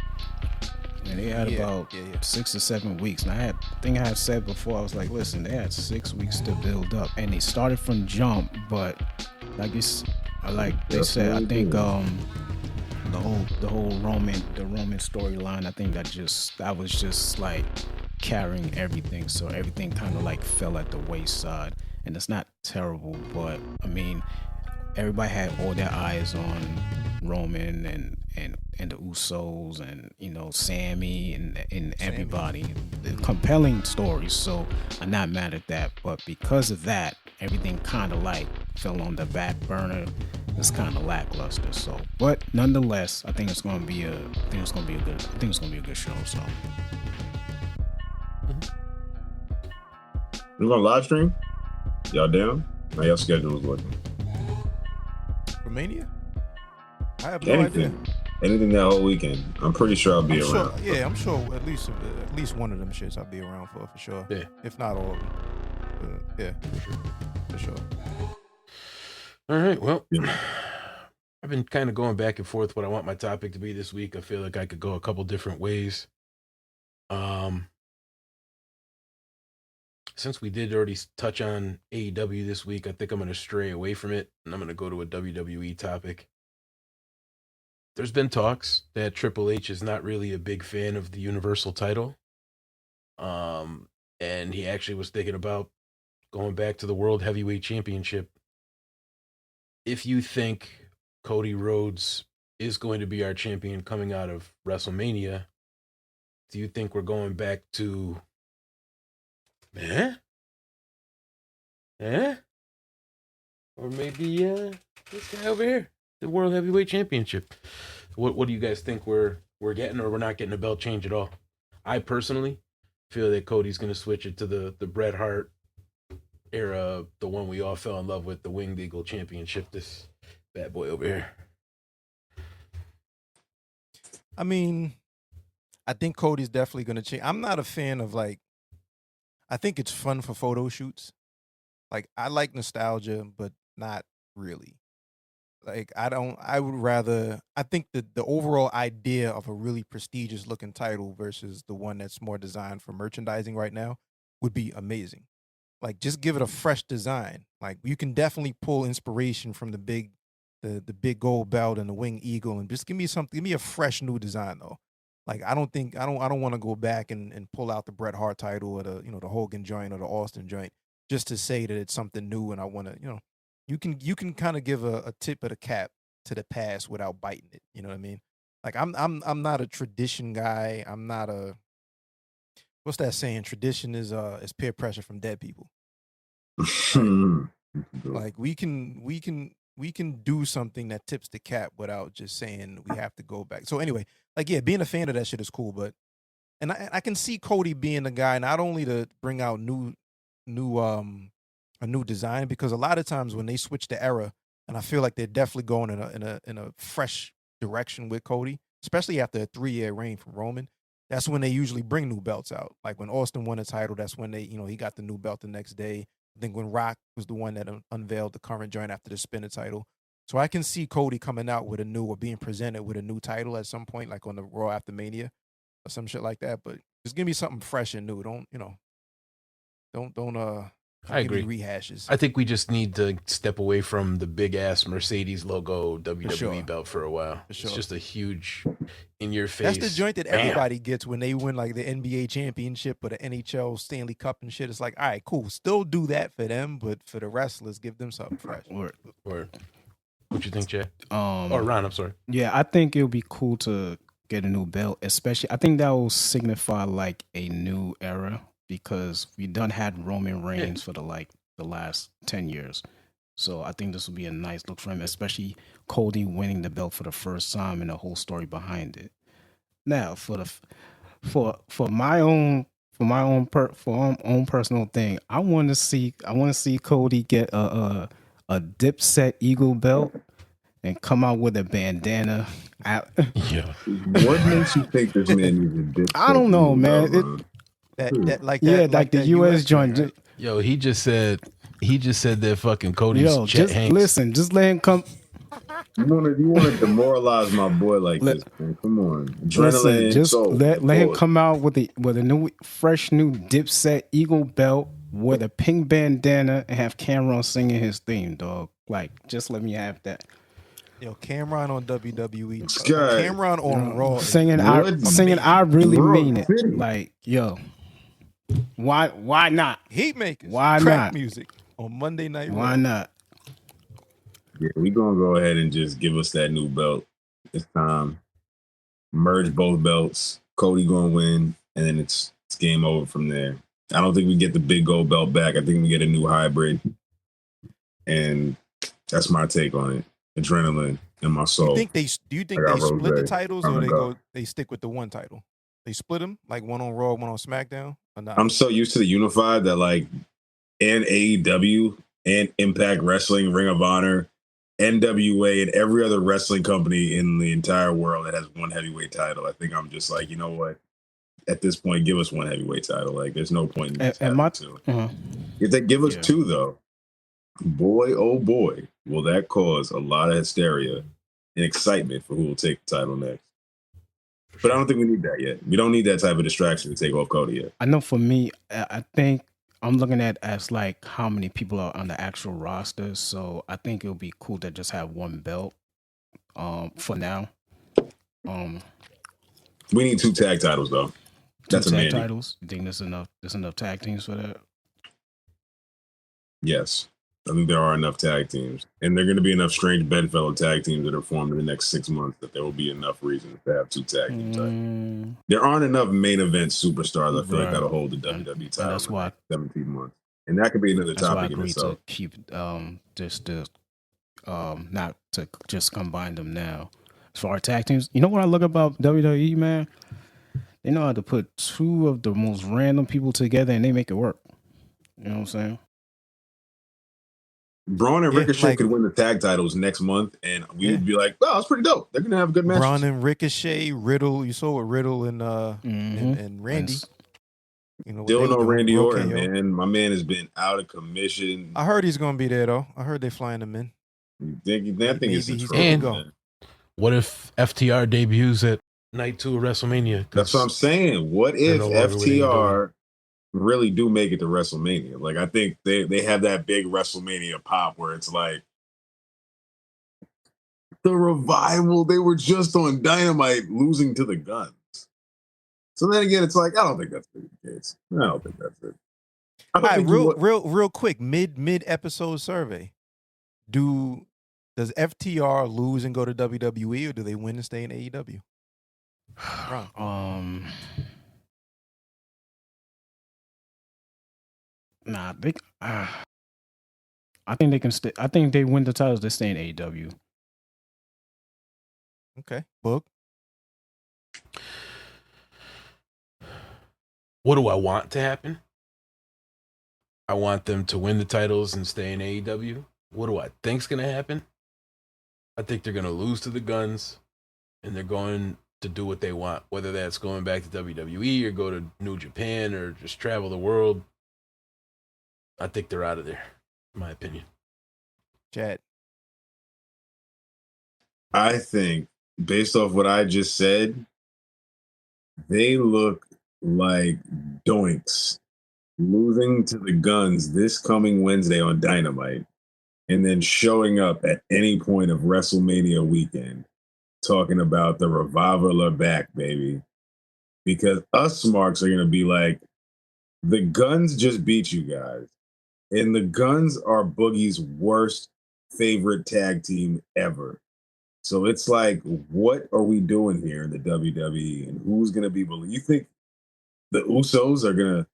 And they had about 6 or 7 weeks. And I think I had said before, I was like, listen, they had 6 weeks to build up. And they started from jump, but like they said, I think the whole Roman storyline, I think that was just like carrying everything. So everything kind of like fell at the wayside. And it's not terrible, but I mean, everybody had all their eyes on Roman and the Usos and, you know, Sammy and everybody. Compelling stories, so I'm not mad at that. But because of that, everything kind of like fell on the back burner. It's kind of lackluster. So, but nonetheless, I think it's going to be a good show. So, we're gonna live stream. Y'all down? How y'all schedule is looking? For Mania? I have no idea. Anything that whole weekend. I'm pretty sure I'll be around. I'm sure at least one of them shits I'll be around for sure. Yeah. If not all of them. Yeah, for sure. All right. Well, I've been kind of going back and forth what I want my topic to be this week. I feel like I could go a couple different ways. Since we did already touch on AEW this week, I think I'm going to stray away from it, and I'm going to go to a WWE topic. There's been talks that Triple H is not really a big fan of the Universal title. And he actually was thinking about going back to the World Heavyweight Championship. If you think Cody Rhodes is going to be our champion coming out of WrestleMania, do you think we're going back to or maybe this guy over here, the World Heavyweight Championship? What do you guys think we're getting, or we're not getting a belt change at all? I personally feel that Cody's going to switch it to the Bret Hart era, the one we all fell in love with, the Winged Eagle Championship, this bad boy over here. I mean, I think Cody's definitely going to change. I'm not a fan of I think it's fun for photo shoots. Like, I like nostalgia, but not really. Like, I think the overall idea of a really prestigious looking title versus the one that's more designed for merchandising right now would be amazing. Like, just give it a fresh design. Like, you can definitely pull inspiration from the big gold belt and the winged eagle, and just give me a fresh new design though. Like, I don't want to go back and pull out the Bret Hart title or the Hogan joint or the Austin joint just to say that it's something new, and I want to, you can kind of give a tip of the cap to the past without biting it. You know what I mean? Like, I'm not a tradition guy. I'm not a, what's that saying? Tradition is peer pressure from dead people. Like, we can do something that tips the cap without just saying we have to go back. So anyway, like, yeah, being a fan of that shit is cool, but And I can see Cody being the guy not only to bring out a new design, because a lot of times when they switch the era, and I feel like they're definitely going in a fresh direction with Cody, especially after a 3-year reign from Roman. That's when they usually bring new belts out. Like when Austin won a title, that's when he got the new belt the next day. I think when Rock was the one that unveiled the current joint after the spinner title. So I can see Cody coming out with a new, or being presented with a new title at some point, like on the Raw after Mania or some shit like that. But just give me something fresh and new. Don't I give me agree. rehashes. I think we just need to step away from the big ass Mercedes logo WWE belt for a while. It's just a huge in your face. That's the joint that everybody gets when they win like the NBA championship or the NHL Stanley Cup and shit. It's like, all right, cool. Still do that for them, but for the wrestlers, give them something fresh. Or what you think, Chad? Or Ron, I'm sorry. Yeah, I think it would be cool to get a new belt, especially. I think that will signify like a new era, because we done had Roman Reigns for the last 10 years. So I think this will be a nice look for him, especially Cody winning the belt for the first time and the whole story behind it. Now, for my own personal thing, I want to see Cody get a Dipset Eagle belt and come out with a bandana. Yeah. What makes you think this man needs a Dipset? I don't know, man. Like the US joint. Right? Yo, he just said that fucking Cody's Chet Hanks. Listen, just let him come. You want to demoralize my boy like this, man? Come on, adrenaline. Listen, just let him come out with a new, fresh new Dipset Eagle belt with a pink bandana and have Cameron singing his theme, dog. Like, just let me have that. Yo, Cameron on WWE. Guy, Cameron on Raw. Singing, I really mean it. Like, yo, why not? Heatmakers. Why Crack not? music on Monday Night Raw. Why not? Yeah, we gonna go ahead and just give us that new belt this time. Merge both belts. Cody gonna win, and then it's game over from there. I don't think we get the big gold belt back. I think we get a new hybrid, and that's my take on it. Adrenaline in my soul. Do you think they split the titles, or they stick with the one title? They split them, like one on Raw, one on SmackDown? Or not? I'm so used to the unified that like, and AEW and Impact Wrestling, Ring of Honor, NWA, and every other wrestling company in the entire world that has one heavyweight title. I think I'm just like, you know what? At this point, give us one heavyweight title. Like, there's no point in this having two. If they give us two, though, boy, oh boy, will that cause a lot of hysteria and excitement for who will take the title next. But I don't think we need that yet. We don't need that type of distraction to take off Cody yet. I know for me, I think I'm looking at as like how many people are on the actual roster. So I think it'll be cool to just have one belt for now. We need 2 tag titles, though. That's 2 tag titles. You think there's enough tag teams for that? Yes. I think there are enough tag teams. And there are going to be enough strange bedfellow tag teams that are formed in the next 6 months that there will be enough reasons to have 2 tag teams. There aren't enough main event superstars, I feel like, that'll hold the WWE title that's why 17 months. And that could be another topic in itself. To keep not to just combine them now. As far as tag teams, you know what I look about WWE, man? They know how to put 2 of the most random people together and they make it work. You know what I'm saying? Braun and Ricochet could win the tag titles next month, and we'd be like, "Wow, that's pretty dope." They're gonna have a good match. Braun and Ricochet, Riddle. You saw what Riddle and Randy. You know, still no Randy Orton, man. My man has been out of commission. I heard he's gonna be there though. I heard they're flying him in. I think he's and go. What if FTR debuts at night 2 of WrestleMania? That's what I'm saying. What if FTR really do make it to WrestleMania? Like, I think they have that big WrestleMania pop where it's like the revival. They were just on Dynamite losing to the Guns. So then again, it's like, I don't think that's the case. I don't think that's it. All right, real quick, mid episode survey. Does FTR lose and go to WWE, or do they win and stay in AEW? Nah, I think they can stay. I think they win the titles. They stay in AEW. Okay, Book. What do I want to happen? I want them to win the titles and stay in AEW. What do I think's going to happen? I think they're going to lose to the Guns, and they're going to do what they want, whether that's going back to WWE or go to New Japan or just travel the world. I think they're out of there, in my opinion. Chad. I think, based off what I just said, they look like doinks losing to the Guns this coming Wednesday on Dynamite and then showing up at any point of WrestleMania weekend talking about the revival are back, baby. Because us smarks are going to be like, the Guns just beat you guys. And the Guns are Boogie's worst favorite tag team ever. So it's like, what are we doing here in the WWE? And who's going to be believed? You think the Usos are going to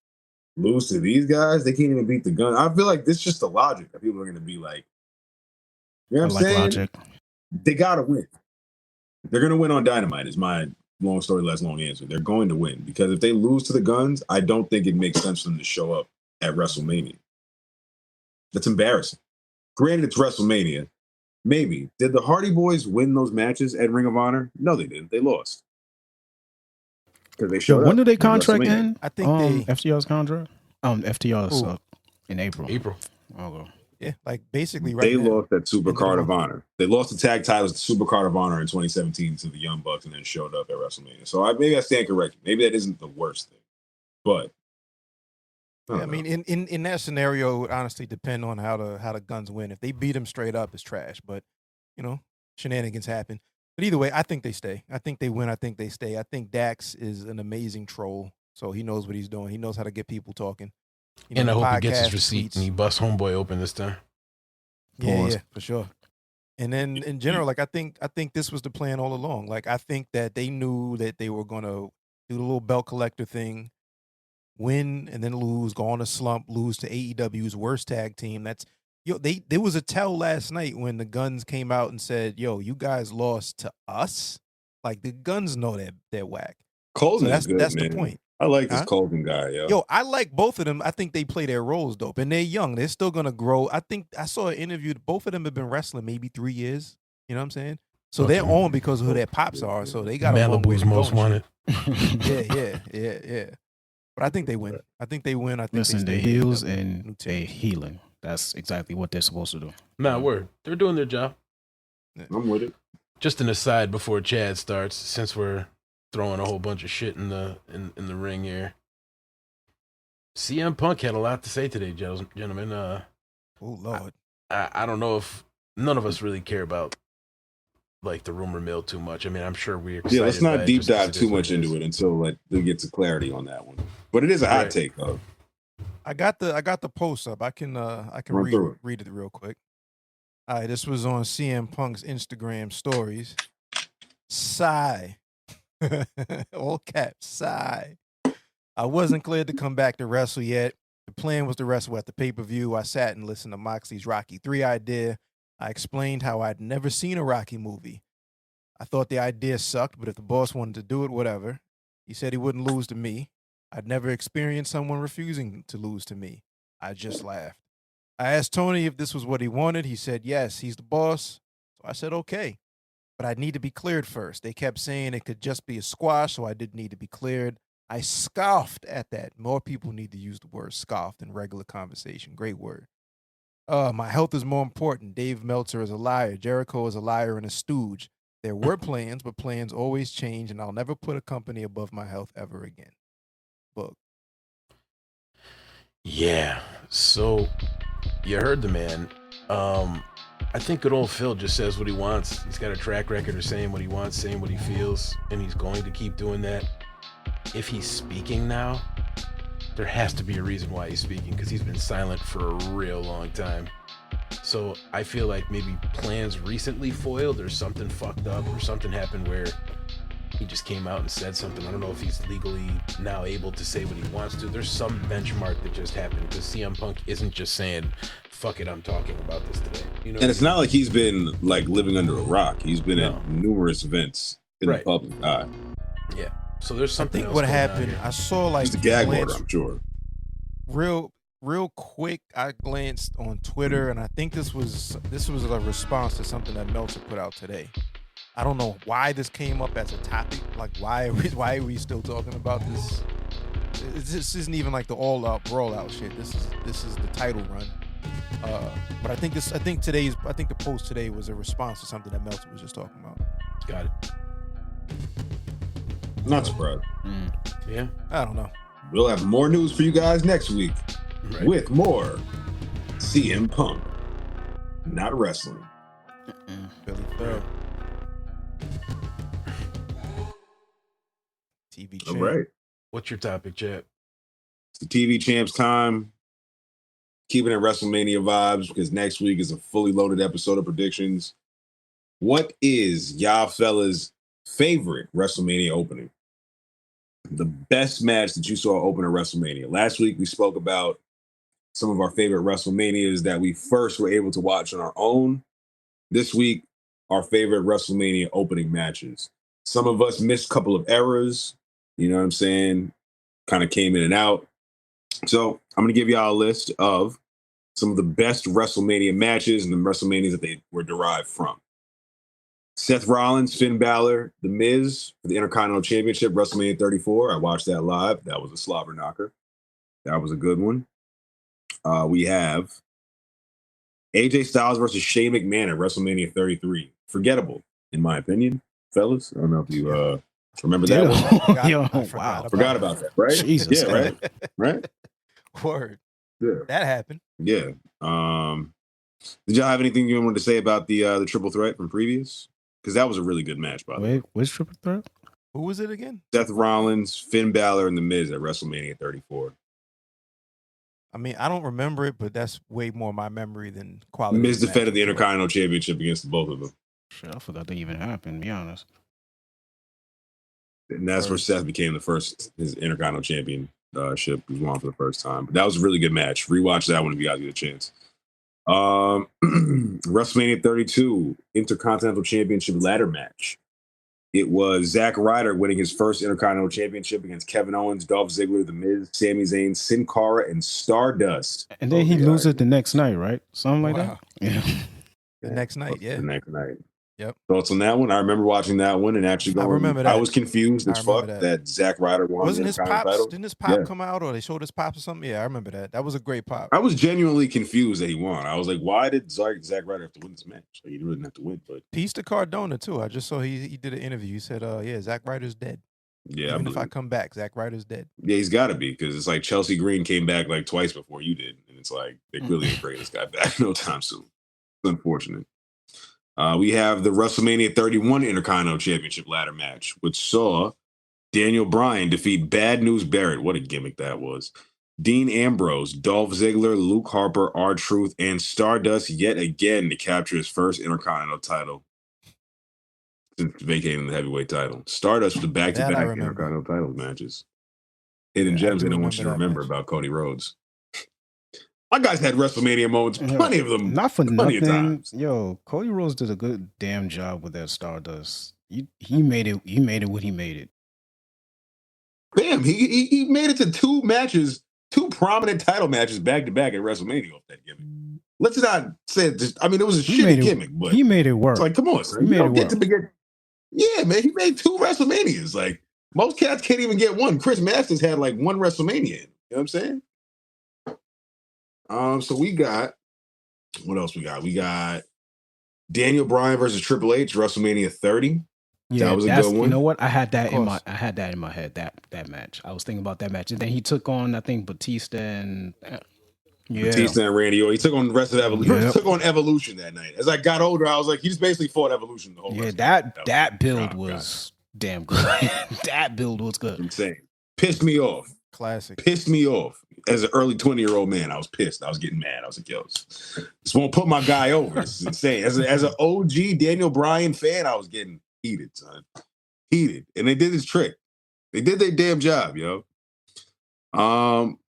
lose to these guys? They can't even beat the Guns. I feel like this is just the logic that people are going to be like, you know what I'm saying? Logic. They got to win. They're going to win on Dynamite is my long story, less long answer. They're going to win because if they lose to the Guns, I don't think it makes sense for them to show up at WrestleMania. That's embarrassing. Granted, it's WrestleMania. Maybe. Did the Hardy Boys win those matches at Ring of Honor? No, they didn't. They lost. Because they showed up. When did they contract in? I think FTR's contract? FTR's in April. Oh, yeah, like basically right they now. lost that Super Card of Honor. They lost the tag titles to Super Card of Honor in 2017 to the Young Bucks and then showed up at WrestleMania. So maybe I stand corrected. Maybe that isn't the worst thing. But I mean, in that scenario, it would honestly depend on how the Guns win. If they beat them straight up, it's trash. But shenanigans happen. But either way, I think they stay. I think they win. I think they stay. I think Dax is an amazing troll, so he knows what he's doing. He knows how to get people talking. And I hope he gets his receipt and he busts Homeboy open this time. Yeah, for sure. And then in general, like I think this was the plan all along. Like I think that they knew that they were gonna do the little belt collector thing, win and then lose, go on a slump, lose to AEW's worst tag team. That's there was a tell last night when the Guns came out and said, you guys lost to us. Like the Guns know that they're whack. Colton that's good, that's man. the point. I like this Colton guy, yo. Yo, I like both of them. I think they play their roles dope, and they're young. They're still gonna grow. I think I saw an interview. Both of them have been wrestling maybe 3 years. You know what I'm saying? So they're on because of who their pops are. So they got Malibu's most wanted. Yeah. But I think they win. I think they win. I think Listen, they're heels and they're healing. That's exactly what they're supposed to do. Nah, word. They're doing their job. I'm with it. Just an aside before Chad starts, since we're throwing a whole bunch of shit in the ring here. CM Punk had a lot to say today, gentlemen. Oh Lord. I don't know if none of us really care about like the rumor mill too much. I mean, I'm sure we're excited. Yeah, let's not deep dive too much into into it until we get to clarity on that one. But it is a hot take, though. I got the post up. I can read it real quick. All right, this was on CM Punk's Instagram stories. Sigh. All caps, sigh. I wasn't cleared to come back to wrestle yet. The plan was to wrestle at the pay-per-view. I sat and listened to Moxley's Rocky 3 idea. I explained how I'd never seen a Rocky movie. I thought the idea sucked, but if the boss wanted to do it, whatever. He said he wouldn't lose to me. I'd never experienced someone refusing to lose to me. I just laughed. I asked Tony if this was what he wanted. He said, yes, he's the boss. So I said, okay. But I'd need to be cleared first. They kept saying it could just be a squash, so I didn't need to be cleared. I scoffed at that. More people need to use the word scoffed in regular conversation. Great word. My health is more important. Dave Meltzer is a liar. Jericho is a liar and a stooge. There were plans, but plans always change, and I'll never put a company above my health ever again. Book. Yeah. So you heard the man. I think good old Phil just says what he wants. He's got a track record of saying what he wants, saying what he feels, and he's going to keep doing that. If he's speaking now, there has to be a reason why he's speaking, because he's been silent for a real long time. So I feel like maybe plans recently foiled, or something fucked up, or something happened where he just came out and said something. I don't know if he's legally now able to say what he wants to. There's some benchmark that just happened, because CM Punk isn't just saying, fuck it, I'm talking about this today. You know, and it's not like he's been like living under a rock. He's been at numerous events in the public eye. Yeah. So there's I something think else what going on happened, here. I saw like Just a gag order, glance I'm sure. real quick. I glanced on Twitter, and I think this was a response to something that Meltzer put out today. I don't know why this came up as a topic. Like, why are we still talking about this? This isn't even like the all-out brawl-out shit. This is the title run. But I think the post today was a response to something that Meltzer was just talking about. Got it. Not surprised. Yeah. I don't know. We'll have more news for you guys next week Right. with more CM Punk. Not wrestling. Billy Thurl. TV All champ. right. What's your topic, Chad? It's the TV champs time. Keeping it WrestleMania vibes because next week is a fully loaded episode of predictions. What is y'all fellas' favorite WrestleMania opening? The best match that you saw open at WrestleMania. Last week we spoke about some of our favorite WrestleManias that we first were able to watch on our own. This week, our favorite WrestleMania opening matches. Some of us missed a couple of eras. You know what I'm saying? Kind of came in and out. So I'm going to give y'all a list of some of the best WrestleMania matches and the WrestleManias that they were derived from. Seth Rollins, Finn Balor, The Miz for the Intercontinental Championship, WrestleMania 34. I watched that live. That was a slobber knocker. That was a good one. We have AJ Styles versus Shane McMahon at WrestleMania 33. Forgettable, in my opinion, fellas. I don't know if you remember that one. Yo, Forgot about that, right? Jesus, yeah, right? Right? Word. Yeah. That happened. Yeah. Did y'all have anything you wanted to say about the triple threat from previous? Because that was a really good match, by the way. Wait, which triple threat? Who was it again? Seth Rollins, Finn Balor, and The Miz at WrestleMania 34. I mean, I don't remember it, but that's way more my memory than quality. Miz defended the Intercontinental Championship against the both of them. Shit, I forgot that even happened, to be honest. And that's where Seth became his Intercontinental Championship. He won for the first time. But that was a really good match. Rewatch that one if you guys get a chance. WrestleMania 32 Intercontinental Championship ladder match. It was Zack Ryder winning his first Intercontinental Championship against Kevin Owens, Dolph Ziggler, The Miz, Sami Zayn, Sin Cara, and Stardust. And then he loses it the next night, right? Something like that? Yeah. The next night, yeah. The next night. Yep. Thoughts on that one? I remember watching that one and actually going. I remember that. I was confused as fuck that Zack Ryder won. Wasn't his pops? title. Didn't his pop come out, or they showed his pops or something? Yeah, I remember that. That was a great pop. I was genuinely confused that he won. I was like, why did Zack Ryder have to win this match? Like, he really didn't have to win. But Peace to Cardona too. I just saw he did an interview. He said, "Yeah, Zack Ryder's dead. Yeah, even if I come back, Zack Ryder's dead." Yeah, he's got to be because it's like Chelsea Green came back like twice before you did, and it's like they clearly ain't bringing this guy back no time soon. It's unfortunate. We have the WrestleMania 31 Intercontinental Championship ladder match, which saw Daniel Bryan defeat Bad News Barrett. What a gimmick that was. Dean Ambrose, Dolph Ziggler, Luke Harper, R-Truth, and Stardust yet again to capture his first Intercontinental title since vacating the heavyweight title. Stardust with the back-to-back Intercontinental title matches. Hidden gems I don't want you to remember about Cody Rhodes. My guys had WrestleMania moments, plenty of them. Not for nothing. Yo, Cody Rhodes did a good damn job with that Stardust. He made it. He made it what he made it. Bam! He made it to two matches, two prominent title matches back to back at WrestleMania off that gimmick. Let's not say it. Just, I mean, it was a shitty gimmick, but he made it work. It's like, come on, son. You don't get to begin. Yeah, man, he made two WrestleManias. Like most cats can't even get one. Chris Masters had like one WrestleMania. You know what I'm saying? So we got what else we got? We got Daniel Bryan versus Triple H, WrestleMania 30. Yeah, that was a good one. You know what? I had that in my head. That match. I was thinking about that match, and then he took on, I think, Batista and Batista and Randy Orton. He took on the rest of Evolution. He took on Evolution that night. As I got older, I was like, he just basically fought Evolution the whole. Yeah, that build was damn good. That build was good. Insane. Pissed me off. Classic. Pissed me off. As an early 20-year-old man, I was pissed. I was getting mad. I was like, yo, just won't put my guy over. It's insane. As an OG Daniel Bryan fan, I was getting heated, son. Heated. And they did his trick. They did their damn job, yo.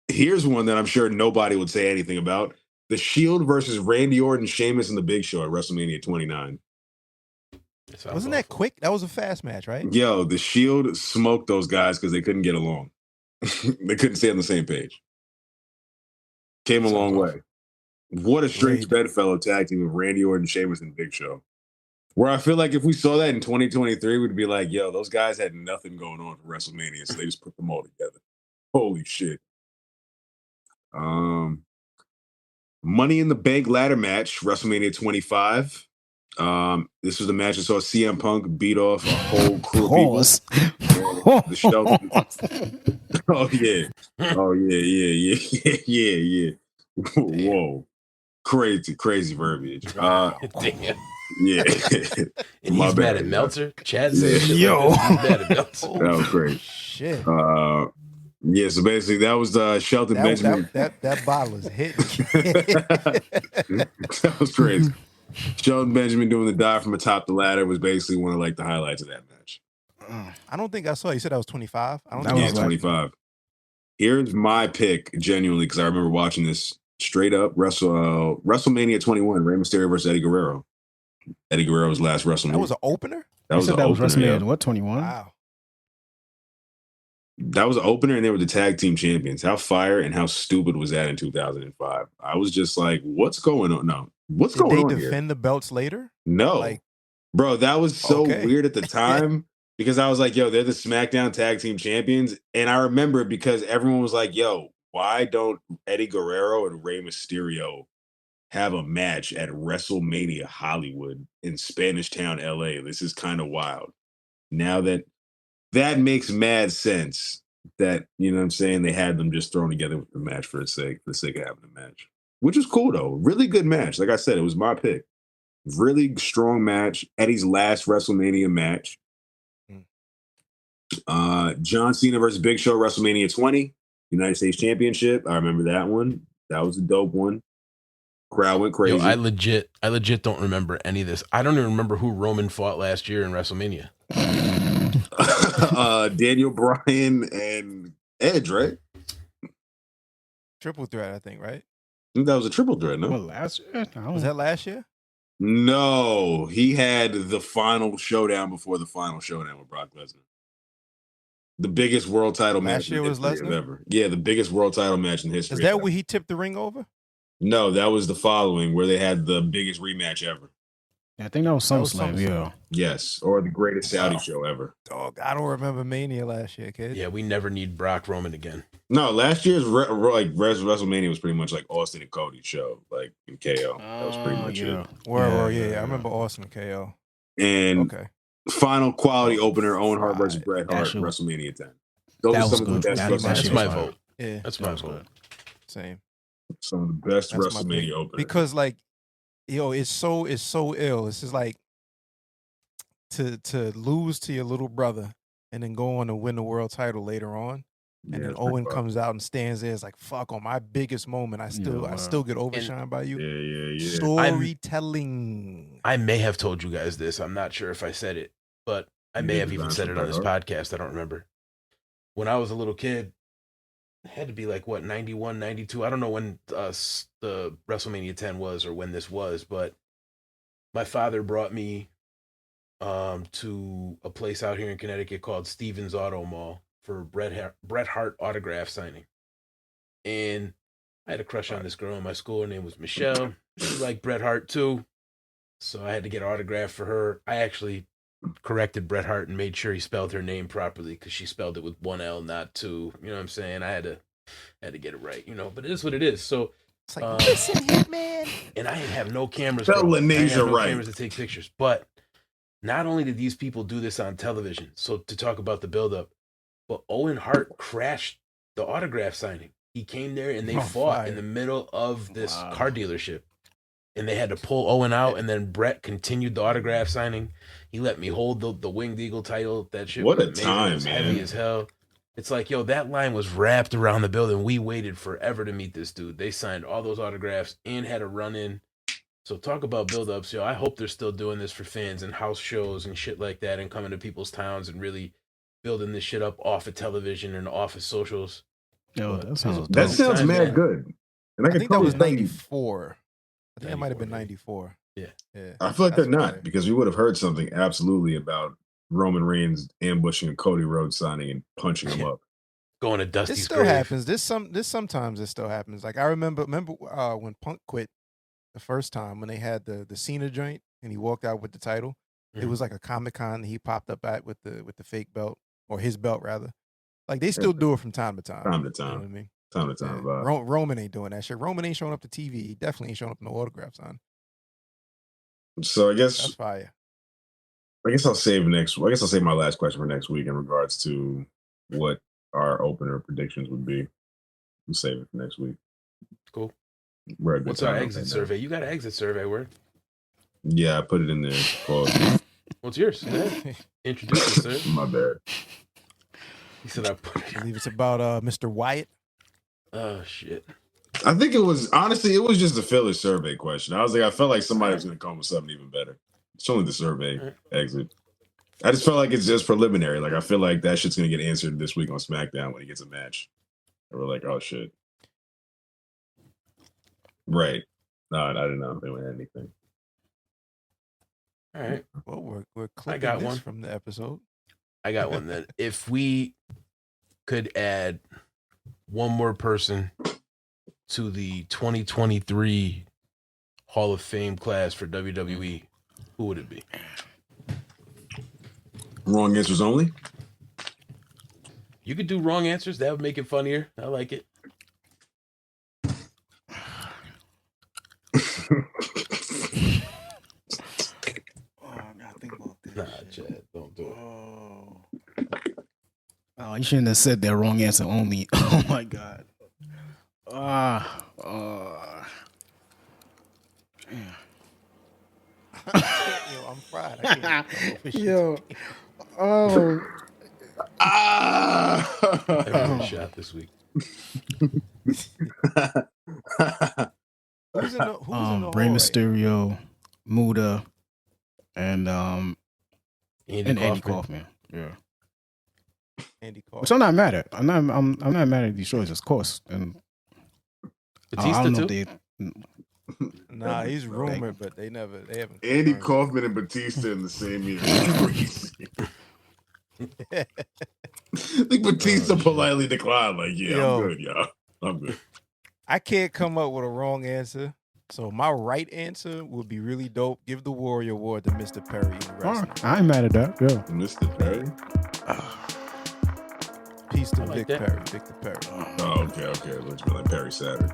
Here's one that I'm sure nobody would say anything about. The Shield versus Randy Orton, Sheamus, and The Big Show at WrestleMania 29. Wasn't that quick? That was a fast match, right? Yo, the Shield smoked those guys because they couldn't get along. They couldn't stay on the same page. Came a long way. What a strange bedfellow tag team with Randy Orton, Sheamus, and Big Show. Where I feel like if we saw that in 2023, we'd be like, yo, those guys had nothing going on for WrestleMania, so they just put them all together. Holy shit. Money in the Bank ladder match, WrestleMania 25. This was the match that saw CM Punk beat off a whole crew of people. The Shelton. Oh yeah. Whoa. Crazy verbiage. Damn. Yeah. And he's mad at Meltzer. Chad said, yo. He's mad at Meltzer. That was great. Shit. Yeah, so basically that was Shelton Benjamin. That bottle is hitting. That was crazy. Shelton Benjamin doing the dive from atop the ladder was basically one of like the highlights of that match. I don't think I saw. You said that was 25. I don't think it was 25. Here's my pick, genuinely, because I remember watching this straight up. WrestleMania 21, Rey Mysterio versus Eddie Guerrero. Eddie Guerrero's last WrestleMania. That was an opener? That was WrestleMania, what, 21? Wow. That was an opener, and they were the tag team champions. How fire and how stupid was that in 2005? I was just like, what's going on? No. What's going on here? Did they defend the belts later? No. Bro, that was so weird at the time because I was like, yo, they're the SmackDown tag team champions. And I remember because everyone was like, yo, why don't Eddie Guerrero and Rey Mysterio have a match at WrestleMania Hollywood in Spanish Town, LA? This is kind of wild. Now that makes mad sense that, you know what I'm saying, they had them just thrown together with the match for the sake of having a match, which was cool though. Really good match. Like I said, it was my pick. Really strong match. Eddie's last WrestleMania match. John Cena versus Big Show, WrestleMania 20, United States Championship. I remember that one. That was a dope one. Crowd went crazy. Yo, I legit don't remember any of this. I don't even remember who Roman fought last year in WrestleMania. Daniel Bryan and Edge, right? Triple threat, I think, right? I think that was a triple threat, no? Well, last year? Was that last year? No, he had the final showdown before the final showdown with Brock Lesnar. The biggest world title match in history ever. Yeah, the biggest world title match in history. Is that where he tipped the ring over? No, that was the following, where they had the biggest rematch ever. Yeah, I think that was SummerSlam, yeah. Yes, or the greatest Saudi show ever. Dog, I don't remember Mania last year, kid. Yeah, we never need Brock Roman again. No, last year's WrestleMania was pretty much like Austin and Cody show, like in KO. That was pretty much it. I remember Austin and KO. And final quality opener, Owen Hart versus Bret Hart, WrestleMania 10. Those are some of the best. That's my vote. Yeah, that's my vote. Same. Some of the best WrestleMania openers. Because like, yo, it's so ill. It's just like to lose to your little brother and then go on to win the world title later on. And then Owen comes out and stands there. It's like, fuck, on my biggest moment, I still get overshined by you. Yeah. Storytelling. I may have told you guys this. I'm not sure if I said it, but I may have even said it on this podcast. I don't remember. When I was a little kid, it had to be like, 91, 92. I don't know when the WrestleMania 10 was or when this was, but my father brought me to a place out here in Connecticut called Stevens Auto Mall for Bret Hart autograph signing. And I had a crush on this girl in my school. Her name was Michelle. She liked Bret Hart too. So I had to get an autograph for her. I actually corrected Bret Hart and made sure he spelled her name properly because she spelled it with one L, not two. You know what I'm saying? I had to get it right, but it is what it is. So it's like, listen here, man. And I have no cameras. Spell Lanesia right. Cameras to take pictures. But not only did these people do this on television, so to talk about the buildup, but Owen Hart crashed the autograph signing. He came there and they fought in the middle of this car dealership. And they had to pull Owen out, and then Bret continued the autograph signing. He let me hold the Winged Eagle title. That shit what was a amazing. time, It was man. heavy as hell. It's like, yo, that line was wrapped around the building. We waited forever to meet this dude. They signed all those autographs and had a run-in. So talk about build-ups, yo. I hope they're still doing this for fans and house shows and shit like that and coming to people's towns and really building this shit up off of television and off of socials. Yo, that sounds mad good. And I think that was 94. I think that might have been 94. Yeah. I feel like That's they're not fire. because we would have heard something absolutely about Roman Reigns ambushing a Cody Rhodes signing and punching him up. Going to This Dusty's still grave. happens. This sometimes it still happens. Like I remember when Punk quit the first time when they had the Cena joint and he walked out with the title. It was like a Comic-Con that he popped up at with the fake belt or his belt rather. Like they still do it from time to time. Time to You know time. what I mean? Time to time. Yeah. Roman ain't doing that shit. Roman ain't showing up to TV. He definitely ain't showing up in no autographs on. So I That's guess fire. I'll save my last question for next week in regards to what our opener predictions would be. We'll save it for next week. Cool. We're at a good What's our time exit right now. survey? You got an exit survey, word? Yeah, I put it in there. What's yours? Introduce it, sir. My bad. He said I put it. I believe it's about Mr. Wyatt. Oh shit. I think it was just a filler survey question. I felt like somebody was going to come with something even better. It's only the survey exit. I just felt like it's just preliminary. Like I feel like that shit's going to get answered this week on SmackDown when he gets a match. And we're like, oh shit. Right. No, I didn't know if they had anything. All right. Well, we're clipping got this one from the episode. I got one then. If we could add one more person to the 2023 Hall of Fame class for WWE, who would it be? Wrong answers only? You could do wrong answers. That would make it funnier. I like it. I gotta think about this. Nah, Chad, don't do it. Oh, you shouldn't have said that wrong answer only. Oh my god. Yo, I'm fried. I can't Yo. Oh. Everyone shot this week. Who's in the Rey hall right Mysterio, Muda, and Andy Kaufman. Kaufman. Yeah. now? Andy Kaufman. Which I'm not mad at. I'm not mad at these choices, of course. And I Batista don't know too. if they. Nah, he's rumored, but they haven't. Andy confirmed Kaufman and Batista in the same year. I think Batista politely declined, like, yeah, Yo. I'm good, y'all. I'm good. I can't come up with a wrong answer. So my right answer would be really dope. Give the Warrior Award to Mr. Perry in the wrestling. I ain't mad at that. Yeah. Mr. Perry? Peace to I like Vic that. Perry. Victor Perry. Oh, okay. Let's be like Perry Saturn.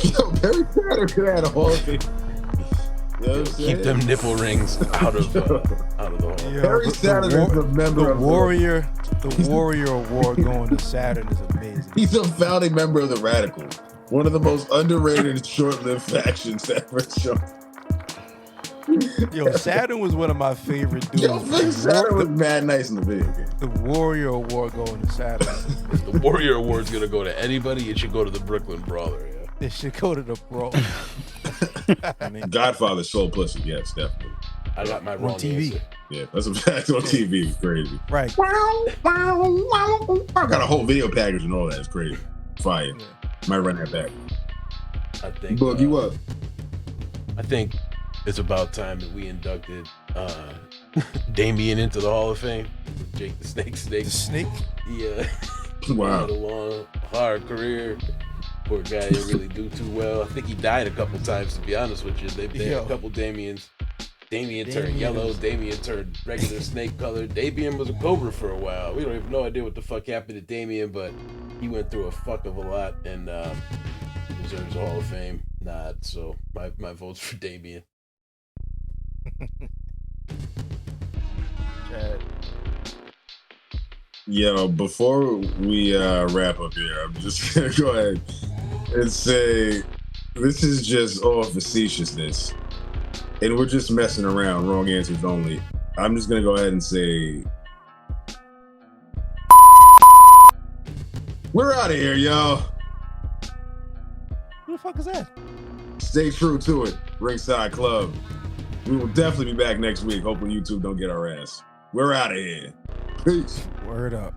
Yo, Perry Saturn could have had a Hall of Fame. You know what I'm saying? Keep them nipple rings out of the hall. Yo, Perry Saturn is a member the of Warrior. The Warrior Award going to Saturn is amazing. He's a founding member of the Radical. One of the most underrated and short-lived factions ever shown. Yo, Saturn was one of my favorite dudes. Yo, Perry Saturn was mad nice in the video game. The Warrior Award going to Saturn. The Warrior Award's gonna go to anybody. It should go to the Brooklyn Brawler. Yeah. It should go to the Brawl. I mean, Godfather Soul Pussy, yes, definitely. I got my wrong TV. answer. Yeah, that's a fact on TV. It's crazy. right. I got a whole video package and all that. It's crazy. Fire. Might run that back. I think. Book you up. I think it's about time that we inducted Damien into the Hall of Fame. Jake the Snake. The Snake. Yeah. Wow. Had a long, hard career. Poor guy didn't really do too well. I think he died a couple times, to be honest with you. They had a couple Damiens. Damien turned yellow. Damien turned regular snake color. Damien was a Cobra for a while. We don't even know idea what the fuck happened to Damien, but he went through a fuck of a lot and deserves a Hall of Fame nod. So my vote's for Damien. Chad. Yo, before we wrap up here, I'm just gonna go ahead and say this is just all facetiousness. And we're just messing around, wrong answers only. I'm just gonna go ahead and say we're out of here, y'all. Who the fuck is that? Stay true to it, Ringside Club. We will definitely be back next week. Hopefully YouTube don't get our ass. We're out of here. Peace. Word up.